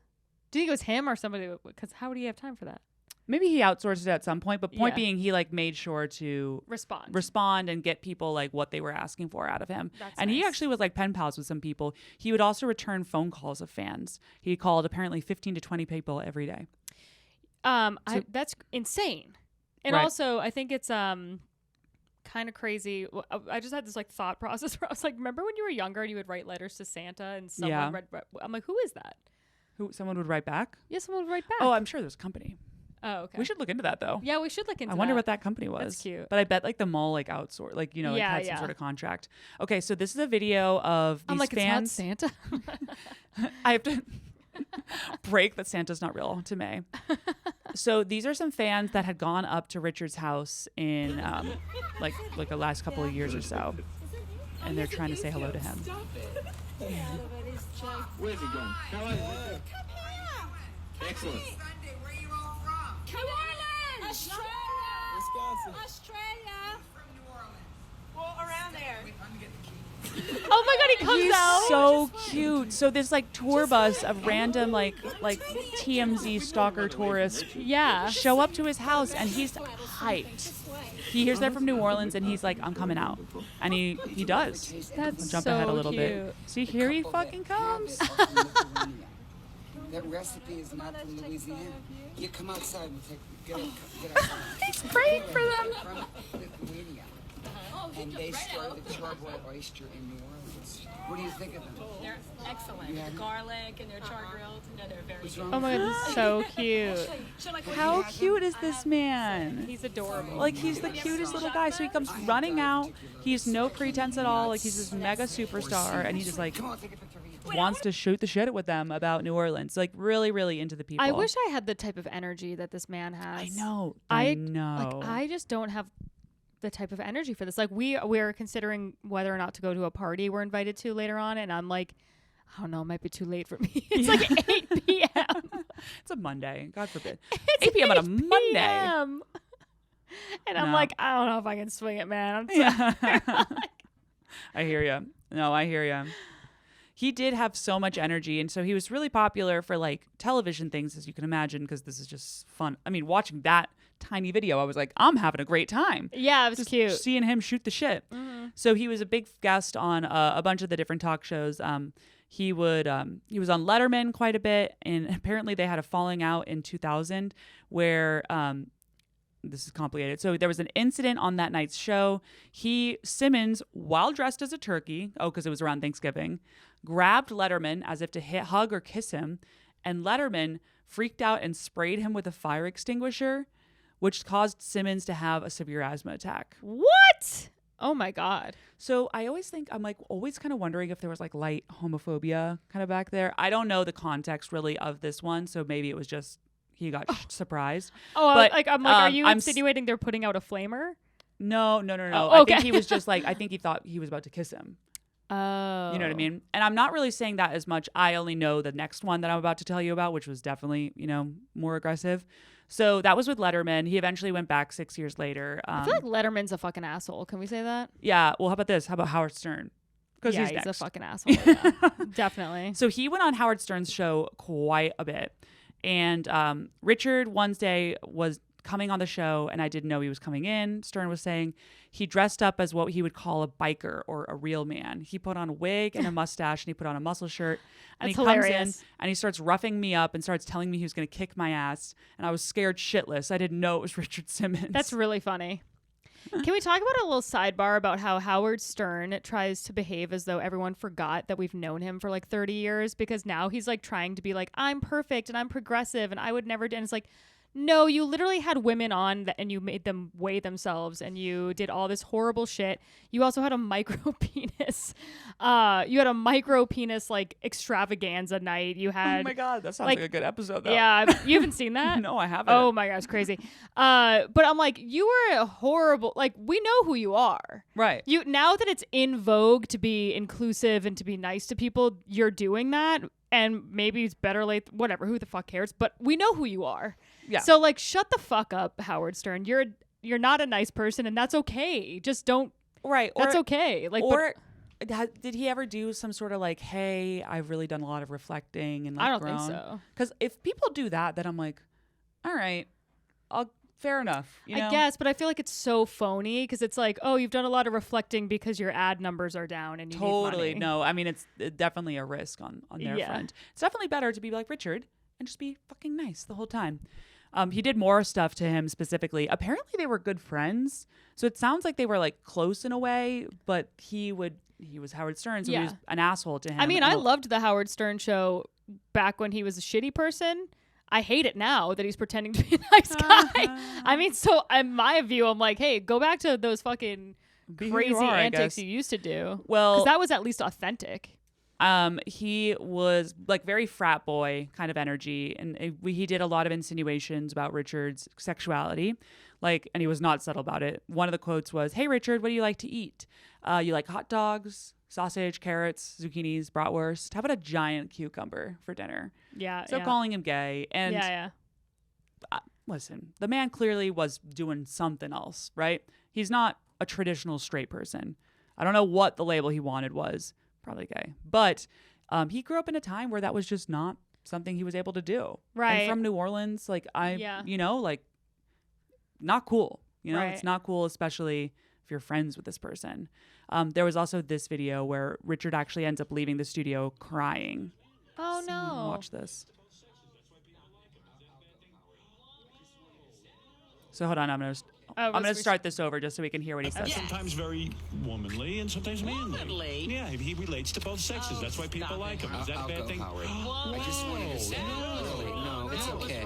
do you think it was him or somebody? Because how would he have time for that? Maybe he outsourced it at some point, but point being, he like made sure to respond and get people like what they were asking for out of him. And he actually was like pen pals with some people. He would also return phone calls of fans. He called apparently 15 to 20 people every day. That's insane. And also, I think it's kind of crazy. I just had this like thought process where I was like, remember when you were younger and you would write letters to Santa and someone read? I'm like, who is that? Someone would write back? Yeah, someone would write back. Oh, I'm sure there's a company. Oh, okay. We should look into that though. Yeah, we should look into that. I wonder what that company was. That's cute. But I bet like the mall like outsourced, like, you know, it had some sort of contract. Okay, so this is a video of these fans. It's not Santa. I have to break that Santa's not real to May. So these are some fans that had gone up to Richard's house in like the last couple of years or so. And they're trying to say hello to him. Where's he going? Come here. Excellent. Where are you all from? New Orleans! Australia! Wisconsin. Australia! From New Orleans. Well, around there. Wait, let me get the key. Oh my God, he comes He's out. so cute. So this like tour bus of random like TMZ stalker tourists show up to his house and he's hyped. He hears they're from New Orleans and he's like, I'm coming out. And he does. That's jump so ahead a little cute. bit. See, here he fucking comes. That recipe is not from Louisiana. You come outside and get outside. He's praying for them. From Lithuania. and they started the charboy oyster in New Orleans. What do you think of them? They're excellent. Yeah. The garlic and their char grilled. No, they're very What's good. wrong Oh my with god, this is so cute. How cute is this man? He's adorable. Like, he's the cutest little guy. So he comes running out. He's no pretense at all. Like, he's this mega superstar, and he just like Come on, take a picture of you. wants to shoot the shit with them about New Orleans. Like, really, really into the people. I wish I had the type of energy that this man has. I know. I know. Like, I just don't have the type of energy for this. Like, we're considering whether or not to go to a party we're invited to later on, and I'm like, I don't know, it might be too late for me. It's like 8 p.m. It's a Monday. God forbid. It's 8 p.m. on a 8 Monday. p.m. And I'm No. like, I don't know if I can swing it, man. I'm Yeah. I hear you. No, I hear you. He did have so much energy, and so he was really popular for like television things, as you can imagine, because this is just fun. I mean, watching that tiny video, I was like, I'm having a great time. Yeah, it was Just cute. seeing him shoot the shit. So he was a big guest on a bunch of the different talk shows. He was on Letterman quite a bit, and apparently they had a falling out in 2000 where this is complicated. So there was an incident on that night's show. Simmons, while dressed as a turkey, because it was around Thanksgiving, grabbed Letterman as if to hug or kiss him, and Letterman freaked out and sprayed him with a fire extinguisher, which caused Simmons to have a severe asthma attack. What? Oh my god. So I always think, I'm like always kind of wondering if there was like light homophobia kind of back there. I don't know the context really of this one, so maybe it was just he got surprised. Oh, But, I'm like, are you I'm insinuating they're putting out a flamer? No. Oh, I okay. think he was just like, I think he thought he was about to kiss him. Oh. You know what I mean? And I'm not really saying that as much. I only know the next one that I'm about to tell you about, which was definitely, more aggressive. So that was with Letterman. He eventually went back 6 years later. I feel like Letterman's a fucking asshole. Can we say that? Yeah. Well, how about this? How about Howard Stern? Because Yeah, he's he's next. a fucking asshole. Yeah. Definitely. So he went on Howard Stern's show quite a bit. And Richard Wednesday was coming on the show, and I didn't know he was coming in. Stern was saying he dressed up as what he would call a biker or a real man. He put on a wig and a mustache, and he put on a muscle shirt. And That's he comes hilarious. in, and he starts roughing me up and starts telling me he was going to kick my ass. And I was scared shitless. I didn't know it was Richard Simmons. That's really funny. Can we talk about a little sidebar about how Howard Stern tries to behave as though everyone forgot that we've known him for like 30 years? Because now he's like trying to be like, I'm perfect and I'm progressive and I would never do. And it's like, no, you literally had women on and you made them weigh themselves and you did all this horrible shit. You also had a micro penis. You had a micro penis like extravaganza night. You had. Oh my God, that sounds like like a good episode though. Yeah, you haven't seen that? No, I haven't. Oh my gosh, crazy. But I'm like, you were a horrible. Like, we know who you are. Right. You now that it's in vogue to be inclusive and to be nice to people, you're doing that. And maybe it's better late. Whatever. Who the fuck cares? But we know who you are. Yeah. So like, shut the fuck up, Howard Stern. You're not a nice person, and that's okay. Just don't. Right. That's okay. Like, Or did he ever do some sort of like, hey, I've really done a lot of reflecting and like I don't think grown? so. Because if people do that, then I'm like, all right, fair enough. I guess, but I feel like it's so phony because it's like, oh, you've done a lot of reflecting because your ad numbers are down and you Totally. need money. No, I mean, it's definitely a risk on their Yeah. front. It's definitely better to be like Richard and just be fucking nice the whole time. He did more stuff to him specifically. Apparently they were good friends. So it sounds like they were like close in a way, but he was Howard Stern, so he was an asshole to him. I mean, And I loved the Howard Stern show back when he was a shitty person. I hate it now that he's pretending to be a nice guy. I mean, so in my view, I'm like, hey, go back to those fucking Be who crazy you are, I antics guess. you used to do. Well, because that was at least authentic. He was like very frat boy kind of energy, and he did a lot of insinuations about Richard's sexuality, and he was not subtle about it. One of the quotes was, "Hey Richard, what do you like to eat? You like hot dogs, sausage, carrots, zucchinis, bratwurst? How about a giant cucumber for dinner?" Yeah. So calling him gay, and listen, the man clearly was doing something else, right? He's not a traditional straight person. I don't know what the label he wanted was. Probably gay. But he grew up in a time where that was just not something he was able to do. Right. And from New Orleans, not cool. Right. It's not cool, especially if you're friends with this person. There was also this video where Richard actually ends up leaving the studio crying. Oh, So no. watch this. So hold on, I'm going to I'm going to start this over just so we can hear what he says. Sometimes very womanly and sometimes manly. Yeah, he relates to both sexes. That's why people like him. Is that a bad thing? I just wanted to say, no, it's okay.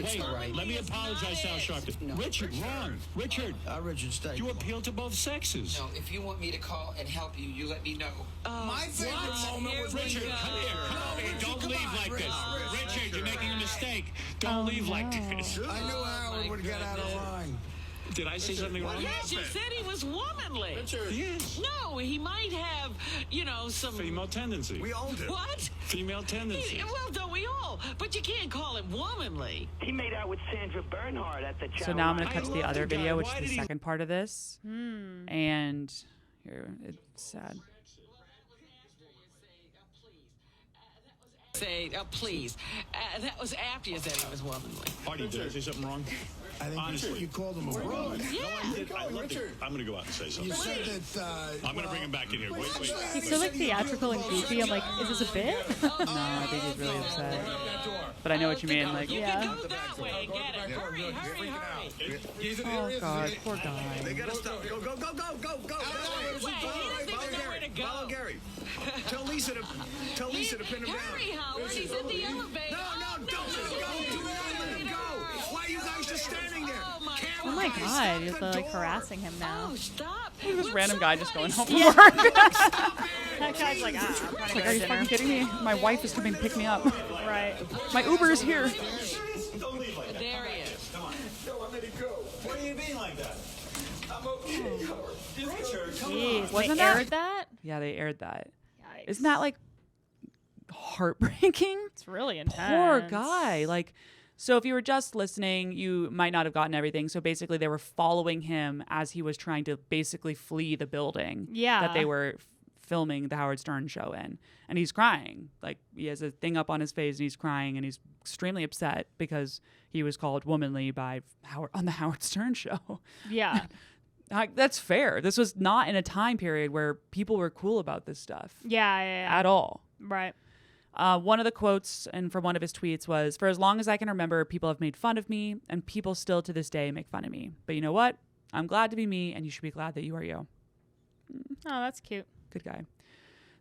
Hey, let me apologize now, Sharpton. No. Richard, wrong. Richard. Richard, stay. You appeal to both sexes. No, if you want me to call and help you, you let me know. My favorite moment was Richard, come here. Come here. Don't leave like this. Richard, you're making a mistake. Don't leave like this. I knew Howard would get out of line. Did I say something wrong? Yes, you said he was womanly. Yes. No, he might have, some... Female tendency. We all do. What? Female tendency. Well, don't we all? But you can't call him womanly. He made out with Sandra Bernhard at the So now I'm going to cut to the other video, which is the second part of this. And here, it's sad. Say, please. That was after you said he was womanly. Artie, did I say something wrong? I think Honestly. you called him a woman. I'm going to go out and say something. You said that. I'm going to bring him back in here. Wait. He's so like theatrical and goofy. I'm like, is this a bit? No, I think he's really upset. But I know what you mean. Like, You can go that way and get it. Hurry. oh God, poor guy. They gotta stop. Go. Wait, he doesn't know where to go. Follow Gary. Tell Lisa to pin him down. Hurry, Howard. He's at the elevator. No, don't let him go. Let him go. Why are you guys just standing there? Oh my God, he's like harassing him now. Oh, stop. Look at this random guy just going home from Yeah. work. That guy's like, I'm trying to Like, go are to you fucking dinner. kidding me? My wife is coming to pick me up. Right. My Uber is here. There he is. Come on. Don't let it go. What do you mean like that? I'm okay. Richard, come Jeez, Wasn't they that- aired that? Yeah, they aired that. Yikes. Isn't that like heartbreaking? It's really intense. Poor guy. Like, so if you were just listening, you might not have gotten everything. So basically, they were following him as he was trying to basically flee the building that they were filming the Howard Stern show in. And he's crying. Like, he has a thing up on his face and he's crying and he's extremely upset because he was called womanly by Howard on the Howard Stern show. Yeah. That's fair. This was not in a time period where people were cool about this stuff Yeah. at all. Right. One of the quotes and from one of his tweets was, "For as long as I can remember, people have made fun of me, and people still to this day make fun of me. But you know what? I'm glad to be me, and you should be glad that you are you." Oh, that's cute. Good guy.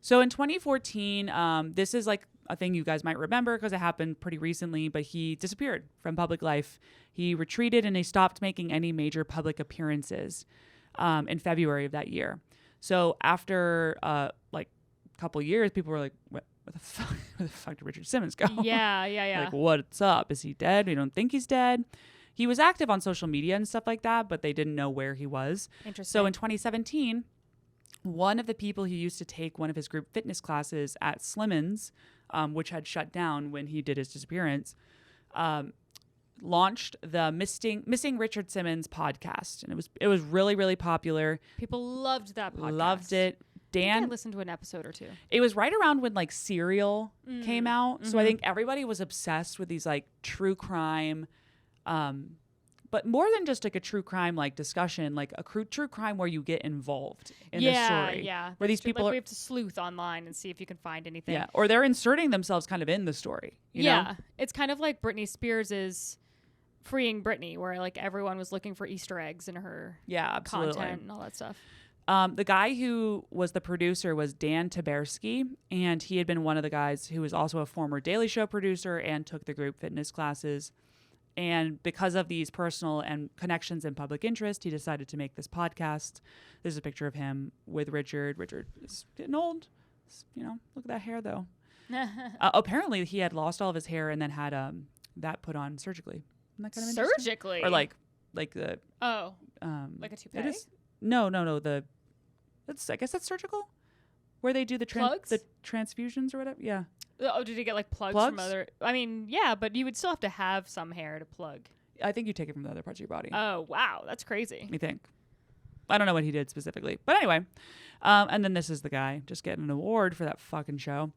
So in 2014, this is like a thing you guys might remember because it happened pretty recently, but he disappeared from public life. He retreated and he stopped making any major public appearances in February of that year. So after like a couple years, people were like, where the fuck did Richard Simmons go? Yeah. Like, what's up? Is he dead? We don't think he's dead. He was active on social media and stuff like that, but they didn't know where he was. Interesting. So in 2017, one of the people who used to take one of his group fitness classes at Slimmons, which had shut down when he did his disappearance, launched the Missing Richard Simmons podcast. And it was really, really popular. People loved that podcast. Loved it. I Dan listened to an episode or two. It was right around when like Serial came out. So I think everybody was obsessed with these like true crime, but more than just like a true crime like discussion, like a true crime where you get involved in the story. Yeah. Where these people like are, we have to sleuth online and see if you can find anything. yeah, or they're inserting themselves kind of in the story. You know? It's kind of like Britney Spears' Freeing Britney, where like everyone was looking for Easter eggs in her absolutely. content and all that stuff. The guy who was the producer was Dan Taberski, and he had been one of the guys who was also a former Daily Show producer and took the group fitness classes. And because of these personal and connections and public interest, he decided to make this podcast. There's a picture of him with Richard. Richard is getting old. You know, look at that hair, though. Apparently, he had lost all of his hair and then had that put on surgically. Isn't that kind of interesting? Surgically? Or like the... Oh. Like a toupee? It is, no. I guess that's surgical, where they do the the transfusions or whatever. Yeah. Oh, did he get like plugs from other? I mean, yeah, but you would still have to have some hair to plug. I think you take it from the other parts of your body. Oh wow, that's crazy. I think. I don't know what he did specifically, but anyway. And then this is the guy just getting an award for that fucking show.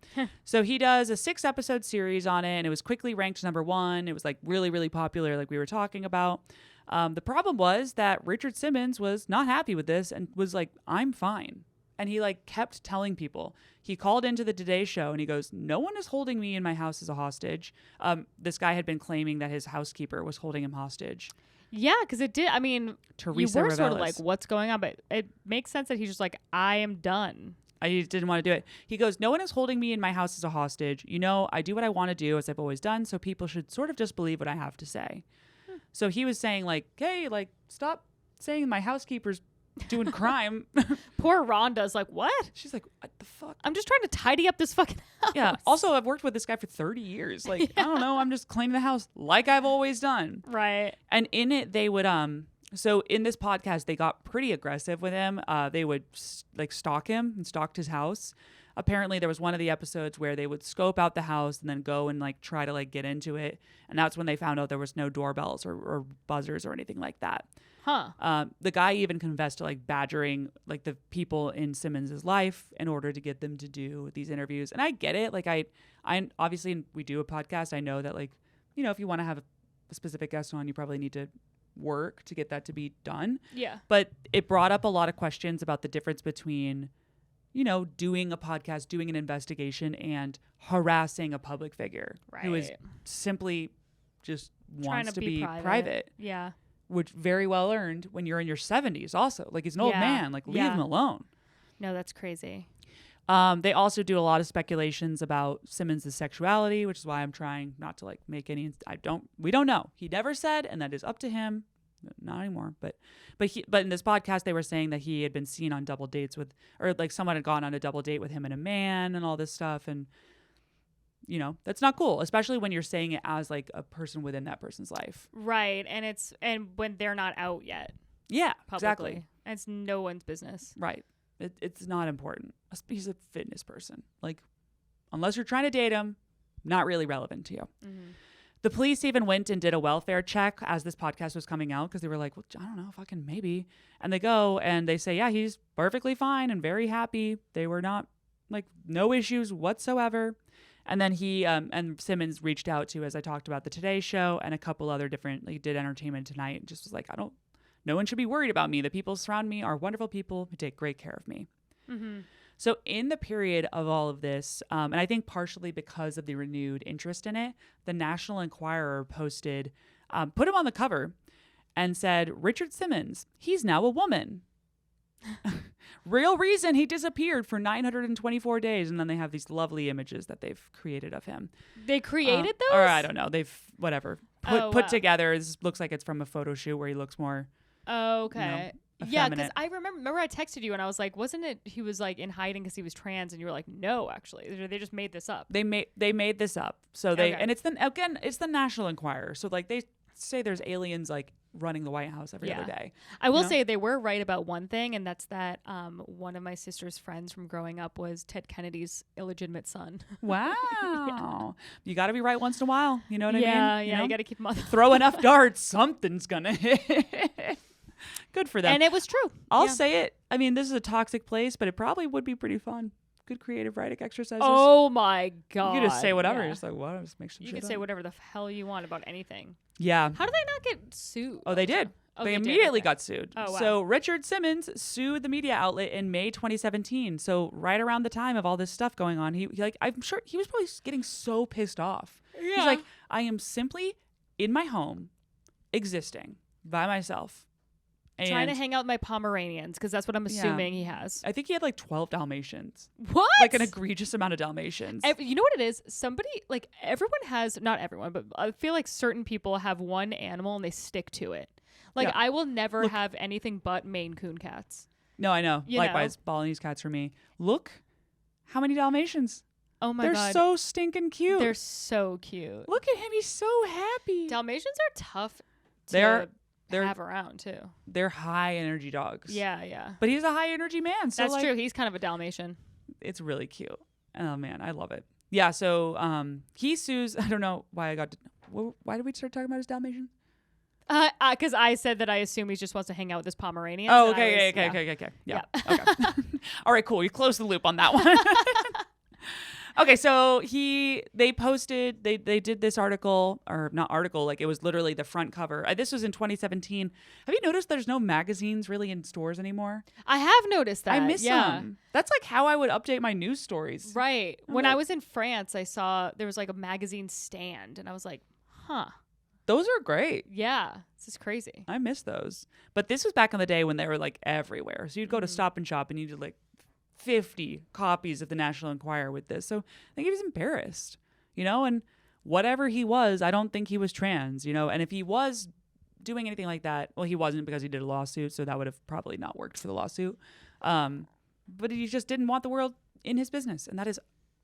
So he does a 6-episode series on it, and it was quickly ranked #1. It was like really, really popular, like we were talking about. The problem was that Richard Simmons was not happy with this and was like, "I'm fine. And he like kept telling people. He called into the Today Show and he goes, no one is holding me in my house as a hostage. This guy had been claiming that his housekeeper was holding him hostage. Yeah, because it did. I mean, Teresa you were Reveles. sort of like, what's going on? But it makes sense that he's just like, I am done. I didn't want to do it. He goes, no one is holding me in my house as a hostage. You know, I do what I want to do as I've always done. So people should sort of just believe what I have to say. So he was saying like, hey, like, stop saying my housekeeper's doing crime. Poor Rhonda's like, what? She's like, what the fuck? I'm just trying to tidy up this fucking house. Yeah. Also, I've worked with this guy for 30 years. Like, I don't know. I'm just cleaning the house like I've always done. Right. And in it, they would, so in this podcast, they got pretty aggressive with him. They would like stalk him and stalked his house. Apparently there was one of the episodes where they would scope out the house and then go and like try to like get into it. And that's when they found out there was no doorbells or buzzers or anything like that. Huh. The guy even confessed to like badgering like the people in Simmons's life in order to get them to do these interviews. And I get it. Like I obviously we do a podcast. I know that like, you know, if you want to have a specific guest on, you probably need to work to get that to be done. Yeah. But it brought up a lot of questions about the difference between, you know, doing a podcast, doing an investigation and harassing a public figure who is simply just wants to be private. Yeah. Which very well earned when you're in your 70s also. Like he's an old man. Like leave him alone. No, that's crazy. They also do a lot of speculations about Simmons' sexuality, which is why I'm trying not to like make any. We don't know. He never said, and that is up to him. Not anymore. But in this podcast, they were saying that he had been seen on double dates with, or like someone had gone on a double date with him and a man and all this stuff. And you know, that's not cool, especially when you're saying it as like a person within that person's life. Right. And when they're not out yet. Yeah, publicly. exactly. And it's no one's business. Right. It's not important. He's a fitness person. Like, unless you're trying to date him, not really relevant to you. Mm-hmm. The police even went and did a welfare check as this podcast was coming out because they were like, well, I don't know, fucking maybe. And they go and they say, yeah, he's perfectly fine and very happy. They were not like no issues whatsoever. And then he and Simmons reached out to, as I talked about, the Today Show and a couple other different, like did Entertainment Tonight and just was like, no one should be worried about me. The people surround me are wonderful people who take great care of me. Mm-hmm. So in the period of all of this, and I think partially because of the renewed interest in it, the National Enquirer posted, put him on the cover and said, Richard Simmons, he's now a woman. Real reason he disappeared for 924 days. And then they have these lovely images that they've created of him. They created those? Or I don't know. They've, whatever, put together. This looks like it's from a photo shoot where he looks more. Oh, okay. You know, yeah, because I remember I texted you and I was like, wasn't it he was like in hiding because he was trans? And you were like, no, actually. They just made this up. They made this up. So they, and it's the National Enquirer. So like they say there's aliens like running the White House every other day. I will say they were right about one thing, and that's that one of my sister's friends from growing up was Ted Kennedy's illegitimate son. Wow. Yeah. You got to be right once in a while. You know what I mean? Yeah, you got to keep them on. Throw enough darts, something's going to hit. Good for them. And it was true. I'll say it. I mean, this is a toxic place, but it probably would be pretty fun. Good creative writing exercises. Oh my God. You can just say whatever. Yeah. Just like, what? Just make some shit You can say whatever the hell you want about anything. Yeah. How did they not get sued? Oh, they did. Oh, they immediately got sued. Oh, wow. So Richard Simmons sued the media outlet in May 2017. So right around the time of all this stuff going on, he like, I'm sure he was probably getting so pissed off. Yeah. He's like, I am simply in my home, existing by myself. And trying to hang out with my Pomeranians, because that's what I'm assuming he has. I think he had like 12 Dalmatians. What? Like an egregious amount of Dalmatians. You know what it is? Somebody, like everyone has, not everyone, but I feel like certain people have one animal and they stick to it. Like I will never have anything but Maine Coon cats. No, I know. Likewise, Balinese cats for me. Look how many Dalmatians. Oh my God. They're so stinking cute. They're so cute. Look at him. He's so happy. Dalmatians are tough to have around too. They're high energy dogs. Yeah. But he's a high energy man. So that's true. He's kind of a Dalmatian. It's really cute. Oh man, I love it. Yeah. So he sues. I don't know why why did we start talking about his Dalmatian? Because I said that I assume he just wants to hang out with his Pomeranian. Oh, okay. Yeah. Okay. All right, cool. You closed the loop on that one. Okay, so they did this article, or not article, like it was literally the front cover. This was in 2017. Have you noticed there's no magazines really in stores anymore? I have noticed that. I miss them. That's like how I would update my news stories. Right. When I was in France, I saw there was like a magazine stand, and I was like, huh. Those are great. Yeah. This is crazy. I miss those. But this was back in the day when they were like everywhere. So you'd go to Stop and Shop and you did like 50 copies of the National Enquirer with this. So I think he was embarrassed, and whatever he was, I don't think he was trans, and if he was doing anything like that, well, he wasn't, because he did a lawsuit. So that would have probably not worked for the lawsuit. But he just didn't want the world in his business. And that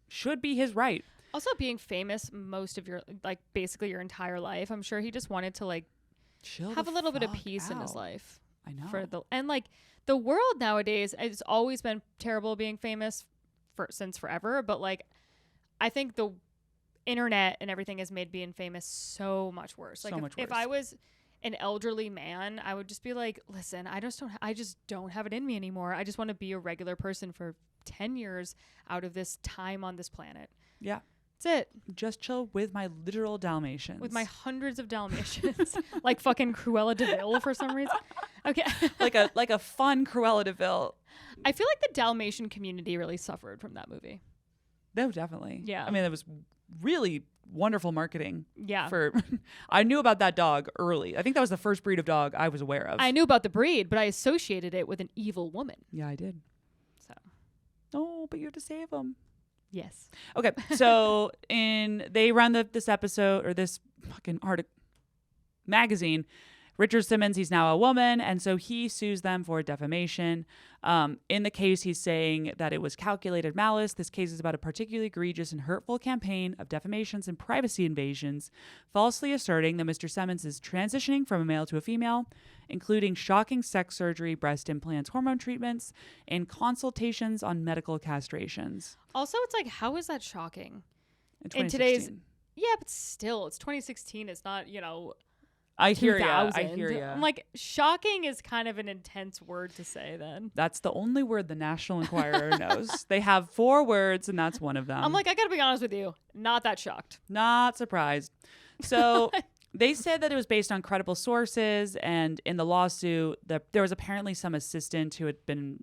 should be his right. Also, being famous most of your, like, basically your entire life, I'm sure he just wanted to, like, have a little bit of peace in his life. I know. And, like, the world nowadays, it's always been terrible being famous since forever. But, like, I think the internet and everything has made being famous so much worse. Like, if I was an elderly man, I would just be like, listen, I just don't have it in me anymore. I just want to be a regular person for 10 years out of this time on this planet. Yeah. That's it. Just chill with my literal Dalmatians. With my hundreds of Dalmatians. Like fucking Cruella de Vil for some reason. Okay. like a fun Cruella de Vil. I feel like the Dalmatian community really suffered from that movie. No, definitely. Yeah. I mean, it was really wonderful marketing. Yeah. I knew about that dog early. I think that was the first breed of dog I was aware of. I knew about the breed, but I associated it with an evil woman. Yeah, I did. So. Oh, but you have to save them. Yes. Okay, so they run this episode, or this fucking magazine. Richard Simmons, he's now a woman, and so he sues them for defamation. In the case, he's saying that it was calculated malice. This case is about a particularly egregious and hurtful campaign of defamations and privacy invasions, falsely asserting that Mr. Simmons is transitioning from a male to a female, including shocking sex surgery, breast implants, hormone treatments, and consultations on medical castrations. Also, it's like, how is that shocking? In today's... Yeah, but still, it's 2016. It's not, I hear you. I'm like, shocking is kind of an intense word to say then. That's the only word the National Enquirer knows. They have 4 words, and that's one of them. I'm like, I gotta be honest with you. Not that shocked. Not surprised. So they said that it was based on credible sources, and in the lawsuit, there was apparently some assistant who had been,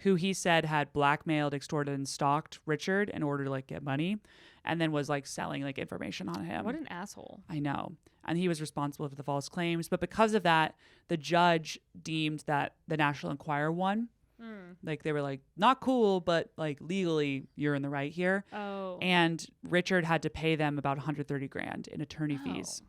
who he said had blackmailed, extorted, and stalked Richard in order to like get money, and then was like selling like information on him. What an asshole. I know. And he was responsible for the false claims. But because of that, the judge deemed that the National Enquirer won. Like they were like, not cool, but like legally you're in the right here. Oh. And Richard had to pay them about $130,000 in attorney fees.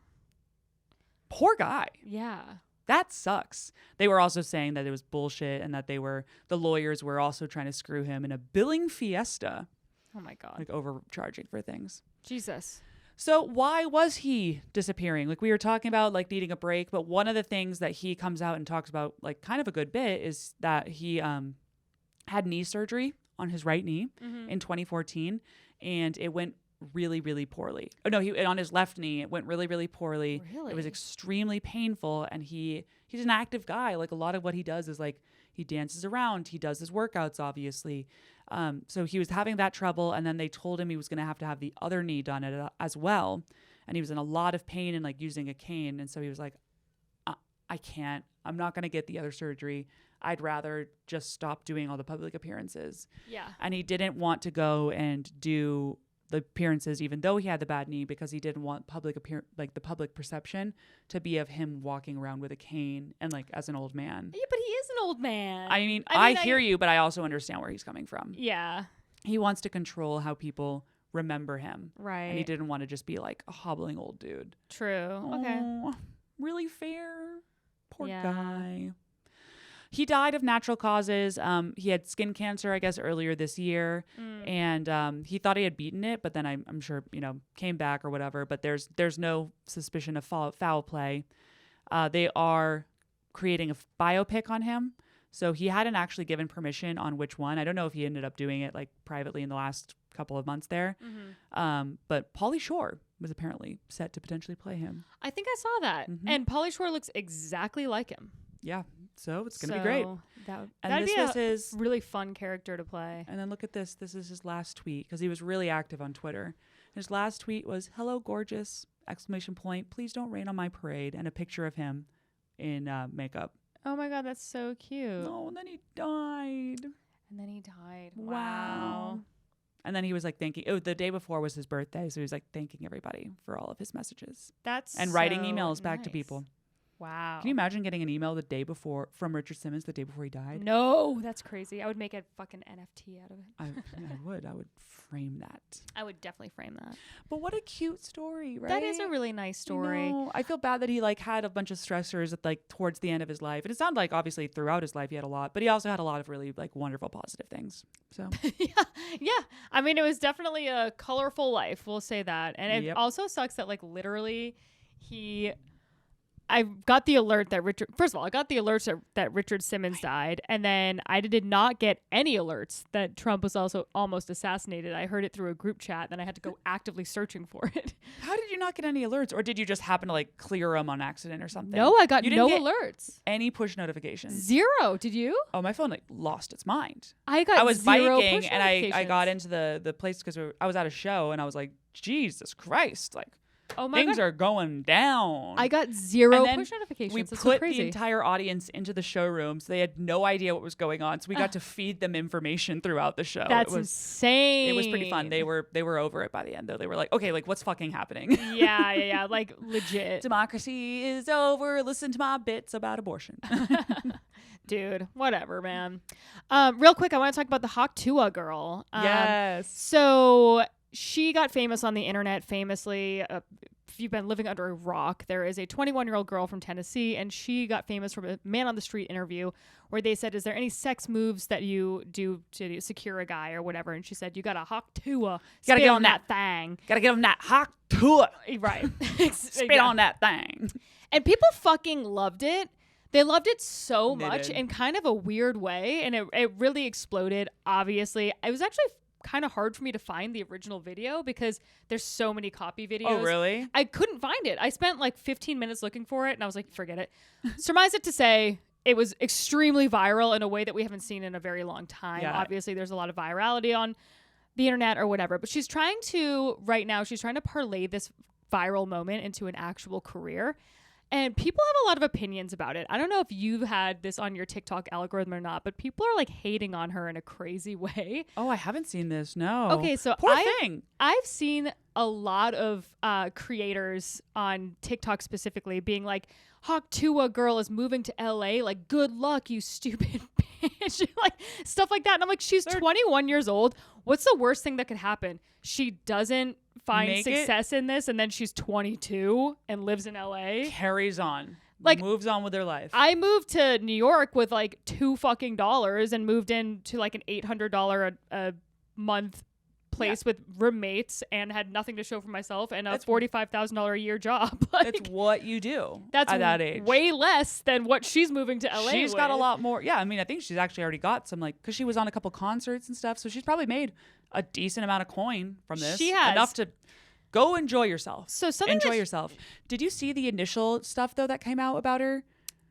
Poor guy. Yeah. That sucks. They were also saying that it was bullshit and that the lawyers were also trying to screw him in a billing fiesta. Oh my God. Like overcharging for things. Jesus. So why was he disappearing? Like we were talking about like needing a break, but one of the things that he comes out and talks about like kind of a good bit is that he had knee surgery on his right knee in 2014, and it went really, really poorly. Oh no, on his left knee, it went really, really poorly. Really? It was extremely painful, and he's an active guy. Like a lot of what he does is like he dances around, he does his workouts, obviously. So he was having that trouble, and then they told him he was going to have the other knee done as well, and he was in a lot of pain and like using a cane, and so he was like, I can't. I'm not going to get the other surgery. I'd rather just stop doing all the public appearances. Yeah. And he didn't want to go and do the appearances, even though he had the bad knee, because he didn't want the public perception to be of him walking around with a cane and like as an old man. Yeah, but he is an old man. I mean, I hear you, but I also understand where he's coming from. Yeah. He wants to control how people remember him. Right. And he didn't want to just be like a hobbling old dude. True. Okay. Really fair. Poor guy. He died of natural causes. He had skin cancer, I guess, earlier this year, and he thought he had beaten it, but then I'm sure, came back or whatever. But there's no suspicion of foul play. They are creating a biopic on him, so he hadn't actually given permission on which one. I don't know if he ended up doing it like privately in the last couple of months there. But Pauly Shore was apparently set to potentially play him. I think I saw that, and Pauly Shore looks exactly like him. Yeah. So it's going to be great. That'd be a really fun character to play. And then look at this. This is his last tweet because he was really active on Twitter. His last tweet was, "Hello, gorgeous, ! Please don't rain on my parade," and a picture of him in makeup. Oh my God, that's so cute. Oh, and then he died. Wow. And then he was like thanking. Oh, the day before was his birthday, so he was like thanking everybody for all of his messages. And writing emails back to people. Wow. Can you imagine getting an email the day before from Richard Simmons the day before he died? No, that's crazy. I would make a fucking NFT out of it. I would frame that. I would definitely frame that. But what a cute story, right? That is a really nice story. I feel bad that he like had a bunch of stressors at like towards the end of his life. And it sounded like obviously throughout his life he had a lot, but he also had a lot of really like wonderful positive things. So yeah. I mean, it was definitely a colorful life. We'll say that. And it also sucks that like literally I got the alert that that Richard Simmons died, and then I did not get any alerts that Trump was also almost assassinated. I heard it through a group chat, then I had to go actively searching for it. How did you not get any alerts, or did you just happen to like clear them on accident or something? No, I got no alerts. Any push notifications? 0. Did you? Oh, my phone like lost its mind. I was 0 biking and I got into the place because I was at a show and I was like, Jesus Christ, like. Oh my Things God. are going down. I got 0 push notifications. We That's put so crazy. the entire audience into the showroom, so they had no idea what was going on. So we got to feed them information throughout the show. That's insane. It was pretty fun. They were over it by the end, though. They were like, okay, like what's fucking happening? Yeah, like legit. Democracy is over. Listen to my bits about abortion. Dude, whatever, man. Real quick, I want to talk about the Hawk Tuah Girl. Yes. So she got famous on the internet famously. If you've been living under a rock, there is a 21-year-old girl from Tennessee, and she got famous from a man on the street interview where they said, is there any sex moves that you do to secure a guy or whatever? And she said, you got a Hawk Tuah. Gotta get on that thang. Gotta get on that Hawk Tuah. Right. Spit on that thing. And people fucking loved it. They loved it so much in kind of a weird way, and it really exploded, obviously. It was actually kind of hard for me to find the original video because there's so many copy videos. Oh, really? I couldn't find it. I spent like 15 minutes looking for it, and I was like, forget it. Surmise it to say it was extremely viral in a way that we haven't seen in a very long time. Yeah. Obviously, there's a lot of virality on the internet or whatever, but she's trying to parlay this viral moment into an actual career. And people have a lot of opinions about it. I don't know if you've had this on your TikTok algorithm or not, but people are like hating on her in a crazy way. Oh, I haven't seen this. No. Okay, so Poor thing. I've seen a lot of creators on TikTok specifically being like, Hawk Tuah Girl is moving to LA. Like, good luck, you stupid bitch. Like, stuff like that. And I'm like, she's 21 years old. What's the worst thing that could happen? She doesn't find success in this, and then she's 22 and lives in LA. Carries on. Like, moves on with their life. I moved to New York with like $2 and moved into like an $800 a month place with roommates and had nothing to show for myself and a $45,000 a year job. Like, that's what you do at that age. Way less than what she's moving to LA She's with. got a lot more. Yeah, I mean, I think she's actually already got some, like, because she was on a couple concerts and stuff, so she's probably made a decent amount of coin from this. She has. Enough to go enjoy yourself. So enjoy yourself. Did you see the initial stuff, though, that came out about her?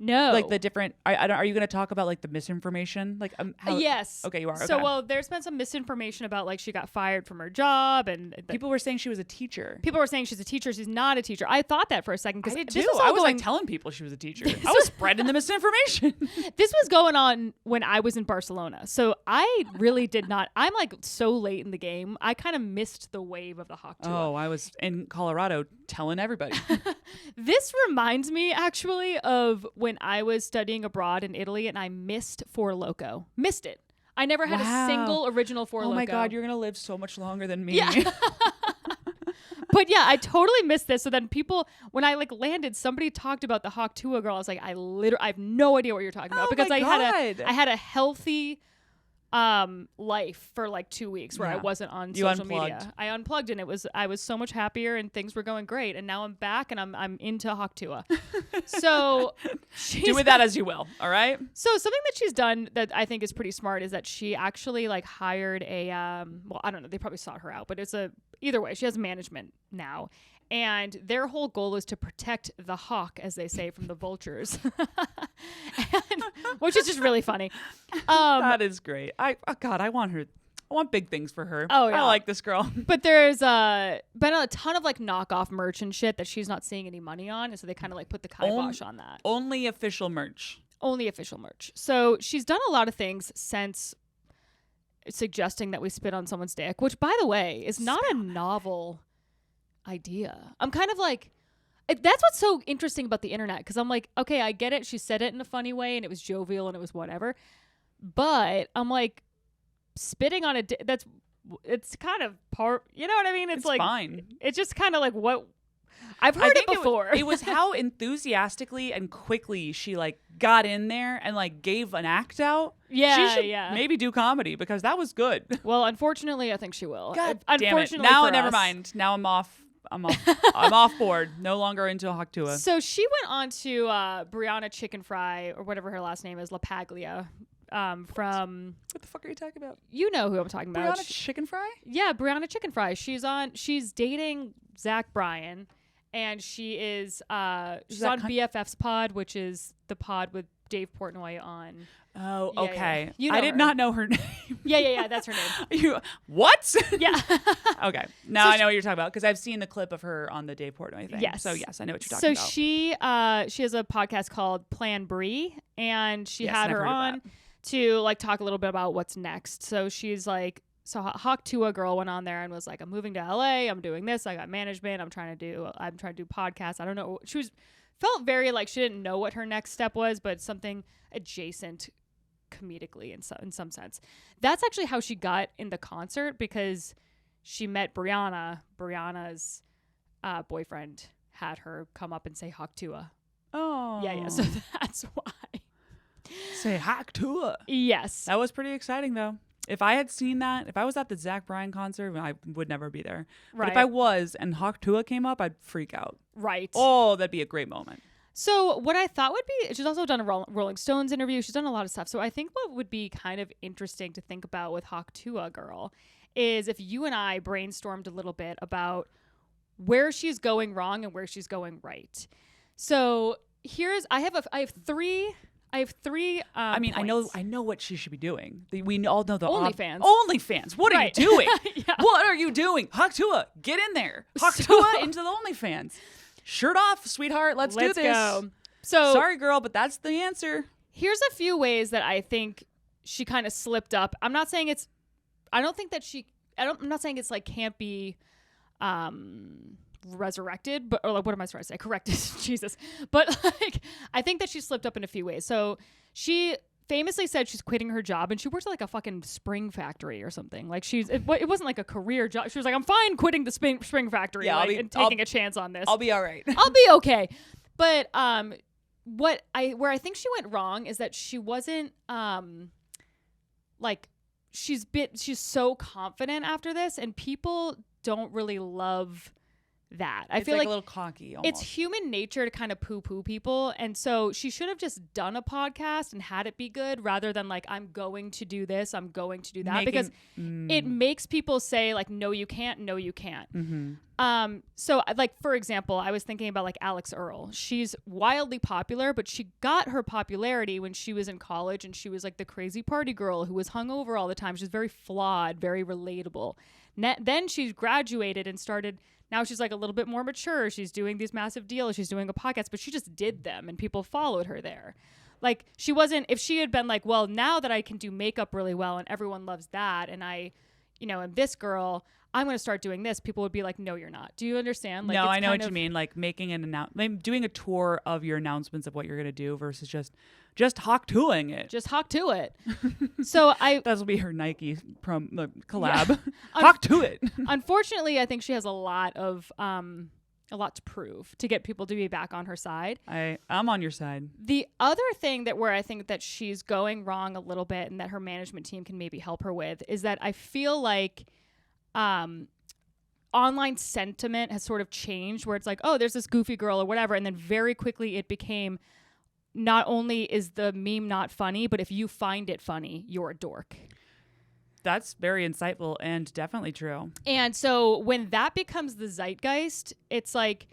No. Like the different, are you going to talk about like the misinformation? Like, yes. Okay, you are. Okay. So, well, there's been some misinformation about like she got fired from her job, and people were saying she was a teacher. People were saying she's a teacher. She's not a teacher. I thought that for a second because I was like telling people she was a teacher. I was spreading the misinformation. This was going on when I was in Barcelona, so I really did not. I'm like so late in the game. I kind of missed the wave of the Hawk Tuah. Oh, I was in Colorado telling everybody. This reminds me actually of when I was studying abroad in Italy and I missed Four Loko. Missed it. I never had a single original Four Loko. Oh my God, you're going to live so much longer than me. Yeah. But yeah, I totally missed this. So then people, when I like landed, somebody talked about the Hawk Tuah Girl. I was like, I have no idea what you're talking about because I had a healthy life for like 2 weeks where I wasn't on social media. I unplugged and I was so much happier and things were going great, and now I'm back and I'm into Hawk Tuah. So do with that as you will. All right. So something that she's done that I think is pretty smart is that she actually like hired a well, I don't know, they probably sought her out, but either way, she has management now. And their whole goal is to protect the hawk, as they say, from the vultures, which is just really funny. That is great. God, I want big things for her. Oh, yeah. I like this girl. But there's been a ton of like knockoff merch and shit that she's not seeing any money on. And so they kind of like put the kibosh on that. Only official merch. Only official merch. So she's done a lot of things since suggesting that we spit on someone's dick, which, by the way, is not a novel idea. I'm kind of like, that's what's so interesting about the internet, because I'm like, okay, I get it. She said it in a funny way and it was jovial and it was whatever. But I'm like, spitting on a dick, it's kind of part, you know what I mean? It's like, fine. It's just kind of like what I've heard it before. It was how enthusiastically and quickly she like got in there and like gave an act out. Yeah, she should yeah. maybe do comedy, because that was good. Well, unfortunately, I think she will. God damn it. Unfortunately, Now, for never us. mind. Now I'm off. I'm off board. No longer into Hawk Tuah. So she went on to Brianna Chicken Fry, or whatever her last name is, LaPaglia. From what the fuck are you talking about? You know who I'm talking about. Brianna Chicken Fry? Yeah, Brianna Chicken Fry. She's dating Zach Bryan, and she's on BFF's pod, which is the pod with Dave Portnoy on. Oh, Yeah, okay. yeah. You know I did not know her name. Yeah, that's her name. What? Yeah. Okay. Now I know what you're talking about, because I've seen the clip of her on the Dave Portnoy thing. Yes. So yes, I know what you're talking about. So she has a podcast called Plan Brie, and she had her on to like talk a little bit about what's next. So she's like, Hawk Tuah Girl went on there and was like, I'm moving to LA, I'm doing this, I got management, I'm trying to do podcasts. I don't know. Felt very like she didn't know what her next step was, but something adjacent comedically in some sense. That's actually how she got in the concert, because she met Brianna. Brianna's boyfriend had her come up and say Hawk Tuah. Oh. Yeah. So that's why. Say Hawk Tuah. Yes. That was pretty exciting, though. If I had seen that, if I was at the Zach Bryan concert, I would never be there. Right. But if I was and Hawk Tuah came up, I'd freak out. Right. Oh, that'd be a great moment. So what I thought would be, she's also done a Rolling Stones interview. She's done a lot of stuff. So I think what would be kind of interesting to think about with Hawk Tuah Girl is if you and I brainstormed a little bit about where she's going wrong and where she's going right. So I have three. I mean, points. I know what she should be doing. We all know the OnlyFans. OnlyFans. What are you doing? Yeah. What are you doing? Hawk Tuah, get in there. Hawk Tuah into the OnlyFans. Shirt off, sweetheart. Let's do this. Go. So sorry, girl, but that's the answer. Here's a few ways that I think she kind of slipped up. I'm not saying it's like can't be resurrected, but or like, what am I trying to say? Corrected. Jesus. But like I think that she slipped up in a few ways. So she famously said she's quitting her job, and she works at like a fucking spring factory or something. Like it wasn't like a career job. She was like, I'm fine quitting the spring factory and taking a chance on this. I'll be all right. I'll be okay. But where I think she went wrong is that she wasn't like she's so confident after this, and people don't really love that. I feel like a little cocky almost. It's human nature to kind of poo-poo people, and so she should have just done a podcast and had it be good, rather than like, I'm going to do this, I'm going to do that, because it makes people say like, no you can't, no you can't. Mm-hmm. So like, for example, I was thinking about like Alex Earle. She's wildly popular, but she got her popularity when she was in college, and she was like the crazy party girl who was hungover all the time. She's very flawed, very relatable. Then she graduated and started. Now she's like a little bit more mature. She's doing these massive deals. She's doing a podcast, but she just did them and people followed her there. Like she wasn't, if she had been like, well, now that I can do makeup really well and everyone loves that, and I, am this girl, I'm going to start doing this, people would be like, no, you're not. Do you understand? Like, no, I know what you mean. Like making doing a tour of your announcements of what you're going to do versus just Hawk Tuahing it. Just Hawk Tuah it. So that'll be her Nike collab. Yeah. Hawk Tuah it. Unfortunately, I think she has a lot to prove to get people to be back on her side. I'm on your side. The other thing where I think that she's going wrong a little bit, and that her management team can maybe help her with, is that I feel like online sentiment has sort of changed, where it's like, oh, there's this goofy girl or whatever, and then very quickly it became, not only is the meme not funny, but if you find it funny, you're a dork. That's very insightful and definitely true. And so when that becomes the zeitgeist, it's like,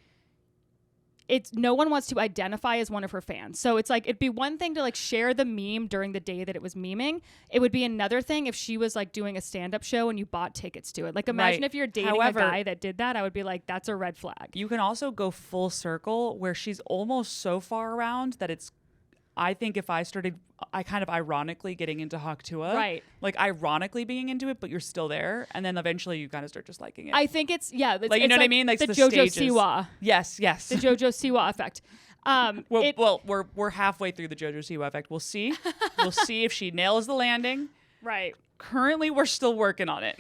no one wants to identify as one of her fans. So it's like, it'd be one thing to like share the meme during the day that it was memeing. It would be another thing if she was like doing a stand-up show and you bought tickets to it. Like imagine if you're dating a guy that did that, I would be like, that's a red flag. You can also go full circle where she's almost so far around that it's, I think if I kind of ironically getting into Hawk Tuah. Right. Like ironically being into it, but you're still there. And then eventually you kind of start just liking it. I think it's, like, you know what I mean? Like the JoJo JoJo Siwa. Yes. The JoJo Siwa effect. We're halfway through the JoJo Siwa effect. We'll see. We'll see if she nails the landing. Right. Currently, we're still working on it.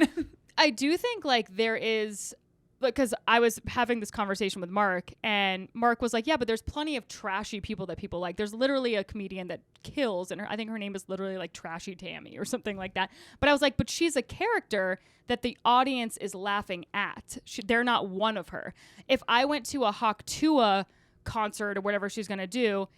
I do think like there is, because I was having this conversation with Mark, and Mark was like, yeah, but there's plenty of trashy people that people like. There's literally a comedian that kills, and I think her name is literally like Trashy Tammy or something like that. But I was like, but she's a character that the audience is laughing at. They're not one of her. If I went to a Hawk Tuah concert or whatever she's going to do,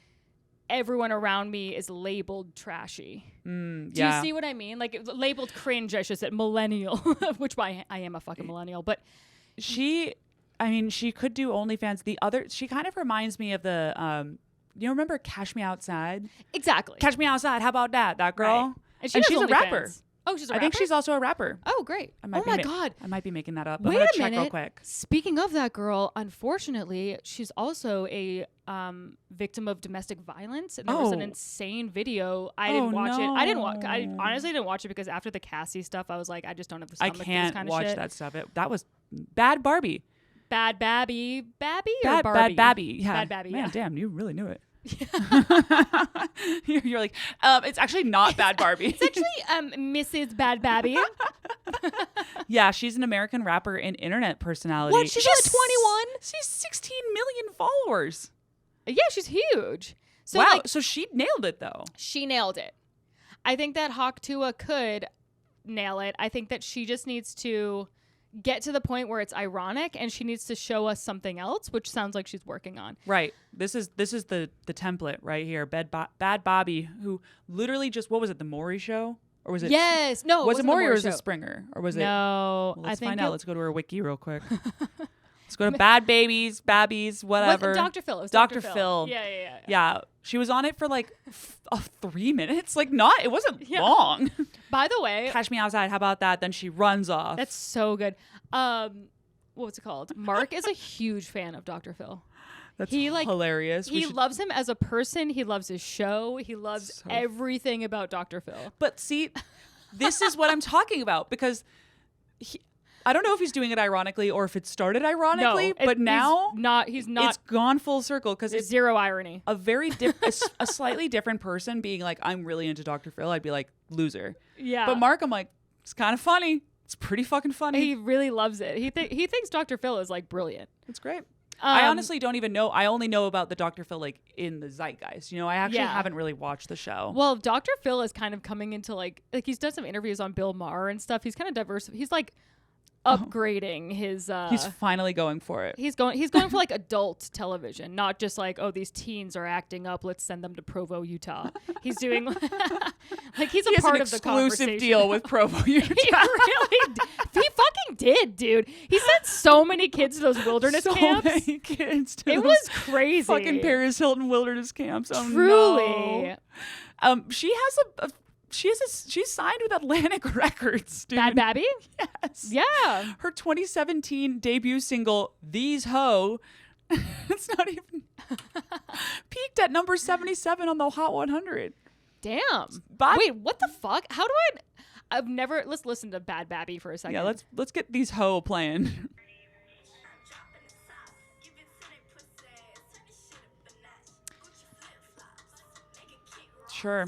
everyone around me is labeled trashy. Do you see what I mean? Like labeled cringe, I should say, millennial, which I am a fucking millennial, but she could do OnlyFans. She kind of reminds me of the, you remember Cash Me Outside? Exactly. Cash Me Outside. How about that? That girl. Right. And she's a rapper. Oh, she's a rapper? I think she's also a rapper. Oh, great. Oh my God. I might be making that up. Wait I'm gonna a check minute. real quick. Speaking of that girl, unfortunately, she's also a victim of domestic violence. And there was an insane video. I didn't watch it. I honestly didn't watch it because after the Cassie stuff, I was like, I just don't have the stomach for this kind of shit. I can't watch that stuff. That was bad Barbie. Bad Bhabie. Barbie? Bad Bhabie. Yeah. Bad Bhabie. Man, damn, you really knew it. You're like, it's actually not Bad Barbie. It's actually Mrs. Bad Bhabie. Yeah, she's an American rapper and internet personality. What? She's only 21? She's 16 million followers. Yeah, she's huge. So wow. So she nailed it, though. She nailed it. I think that Hawk Tuah could nail it. I think that she just needs to get to the point where it's ironic, and she needs to show us something else, which sounds like she's working on. Right. This is the template right here. Bad Bhabie, who literally just, what was it, the Maury show? Or was it? Yes. No. Was it Maury or was it Springer? Or was it? No. Well, let's find out. Let's go to her wiki real quick. Let's go to Bad Babies, Babbies, whatever. Dr. Phil. It was Dr. Phil. Yeah. She was on it for like 3 minutes. Like it wasn't long. By the way. Cash Me Outside. How about that? Then she runs off. That's so good. What's it called? Mark is a huge fan of Dr. Phil. That's hilarious. He loves him as a person. He loves his show. He loves everything about Dr. Phil. But see, this is what I'm talking about, because I don't know if he's doing it ironically or if it started ironically, but now he's not. It's gone full circle because it's zero irony. A very a slightly different person being like, I'm really into Dr. Phil. I'd be like, loser. Yeah. But Mark, I'm like, it's kind of funny. It's pretty fucking funny. He really loves it. He thinks Dr. Phil is like brilliant. It's great. I honestly don't even know. I only know about the Dr. Phil like in the zeitgeist. I actually haven't really watched the show. Well, Dr. Phil is kind of coming into like he's done some interviews on Bill Maher and stuff. He's kind of diverse. He's like upgrading his he's finally going for it. He's going for like adult television, not just like, oh, these teens are acting up, let's send them to Provo, Utah. He's doing like he's a part of the conversation. Exclusive deal with Provo, Utah. He fucking did, dude. He sent so many kids to those wilderness camps. So many kids to it was crazy. Fucking Paris Hilton wilderness camps. Oh, truly. No. She's signed with Atlantic Records, dude. Bad Bhabie? Yes. Yeah. Her 2017 debut single, These Ho, it's not even peaked at number 77 on the Hot 100. Damn. Bobby, wait, what the fuck? How do let's listen to Bad Bhabie for a second. Yeah, let's get These Ho playing. Sure.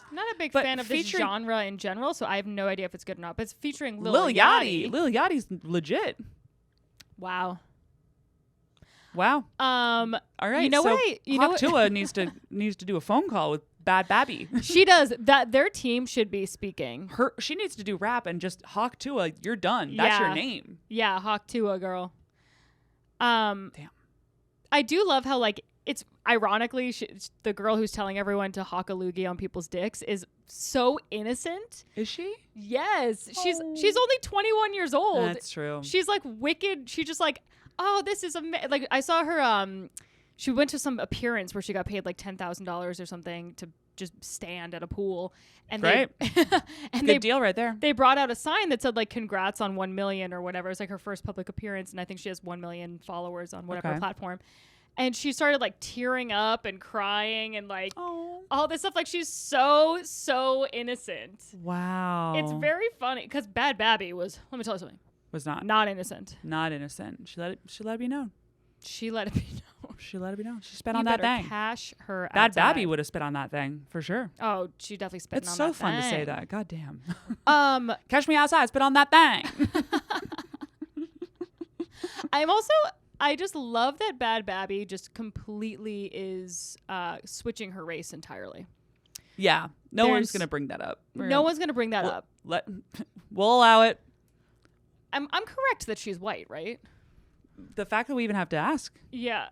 I'm not a big fan of this genre in general, so I have no idea if it's good or not. But it's featuring Lil Yachty. Lil Yachty's legit. Wow. All right. Hawk Tuah needs to do a phone call with Bad Bhabie. She does. That their team should be speaking. She needs to do rap and just Hawk Tuah. You're done. That's your name. Yeah, Hawk Tuah Girl. Damn. I do love how like it's ironically the girl who's telling everyone to hawk a loogie on people's dicks is so innocent. Is she? Yes. She's only 21 years old. That's true. She's like wicked. She's just like, oh, this is like I saw her she went to some appearance where she got paid like $10,000 or something to just stand at a pool. And Great. Good deal right there. They brought out a sign that said like congrats on 1 million or whatever. It's like her first public appearance, and I think she has 1 million followers on whatever platform. And she started like tearing up and crying and like all this stuff. Like she's so innocent. Wow. It's very funny because Bad Bhabie was, let me tell you something. Was not innocent. Not innocent. She let it be known. She let it be known. She let it be known. She spit on that thing. Cash her Bad outside. Bhabie would have spit on that thing for sure. Oh, she definitely spit on that thing. It's so fun to say thing. that. God damn. Catch me outside. Spit on that thing. I just love that Bad Bhabie just completely is switching her race entirely. Yeah. No one's going to bring that up. No one's going to bring that up. We'll allow it. I'm correct that she's white, right? The fact that we even have to ask. Yeah.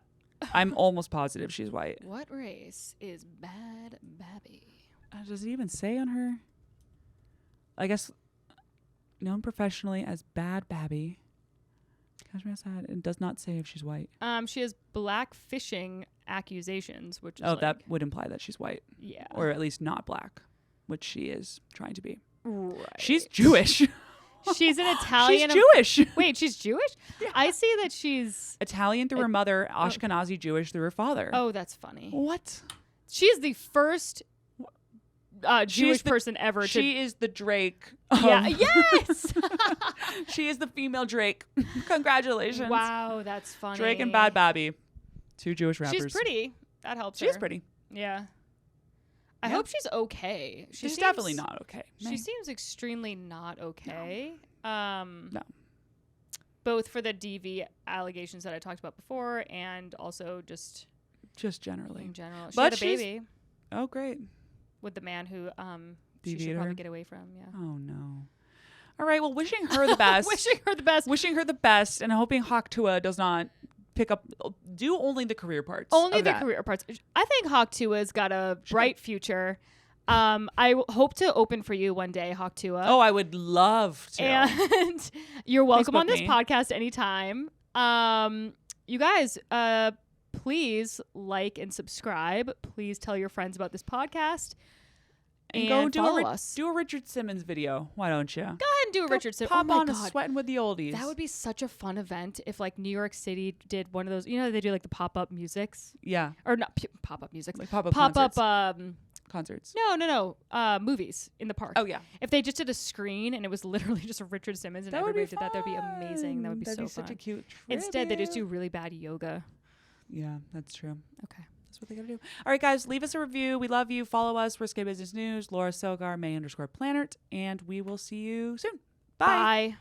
I'm almost positive she's white. What race is Bad Bhabie? Does it even say on her? I guess known professionally as Bad Bhabie. Catch me outside. It does not say if she's white. She has black fishing accusations, which is that would imply that she's white. Yeah. Or at least not black, which she is trying to be. Right. She's Jewish. She's an Italian. She's Jewish. Wait, she's Jewish? Yeah. I see that she's Italian through her mother, Ashkenazi Jewish through her father. Oh, that's funny. What? She's the first Jewish person ever. She is the Drake. Yeah. Yes. She is the female Drake. Congratulations. Wow, that's funny. Drake and Bad Bhabie, 2 Jewish rappers. She's pretty. That helps. She's her. pretty. Yeah. I hope she's okay. She's definitely not okay. She seems extremely not okay. No. Both for the DV allegations that I talked about before, and also just generally. In general, she but had a baby. Oh, great. With the man who she DV'd should her? probably get away from. Yeah. Oh no. All right. Well, wishing her the best. Wishing her the best. Wishing her the best, and hoping Hawk Tuah does not do only the career parts. Only the career parts. I think Hawk Tuah's got a bright future. I hope to open for you one day, Hawk Tuah. Oh, I would love to. And you're welcome on this me. podcast anytime. You guys, please like and subscribe. Please tell your friends about this podcast. And go do a Richard Simmons video. Why don't you? Go ahead and do a Richard Simmons. Pop oh on my a God. Sweating with the Oldies. That would be such a fun event if like New York City did one of those. You know, they do like the pop-up musics. Yeah. Or not pop-up musics. Like pop-up concerts. No. Movies in the park. Oh yeah. If they just did a screen and it was literally just a Richard Simmons and everybody did that, that'd be amazing. That would be so such fun. a cute tribute. Instead, they just do really bad yoga. Yeah, that's true. Okay. That's what they gotta do. All right, guys, leave us a review. We love you. Follow us. Risque Business News. Laura Sogar, May _Planert, and we will see you soon. Bye. Bye.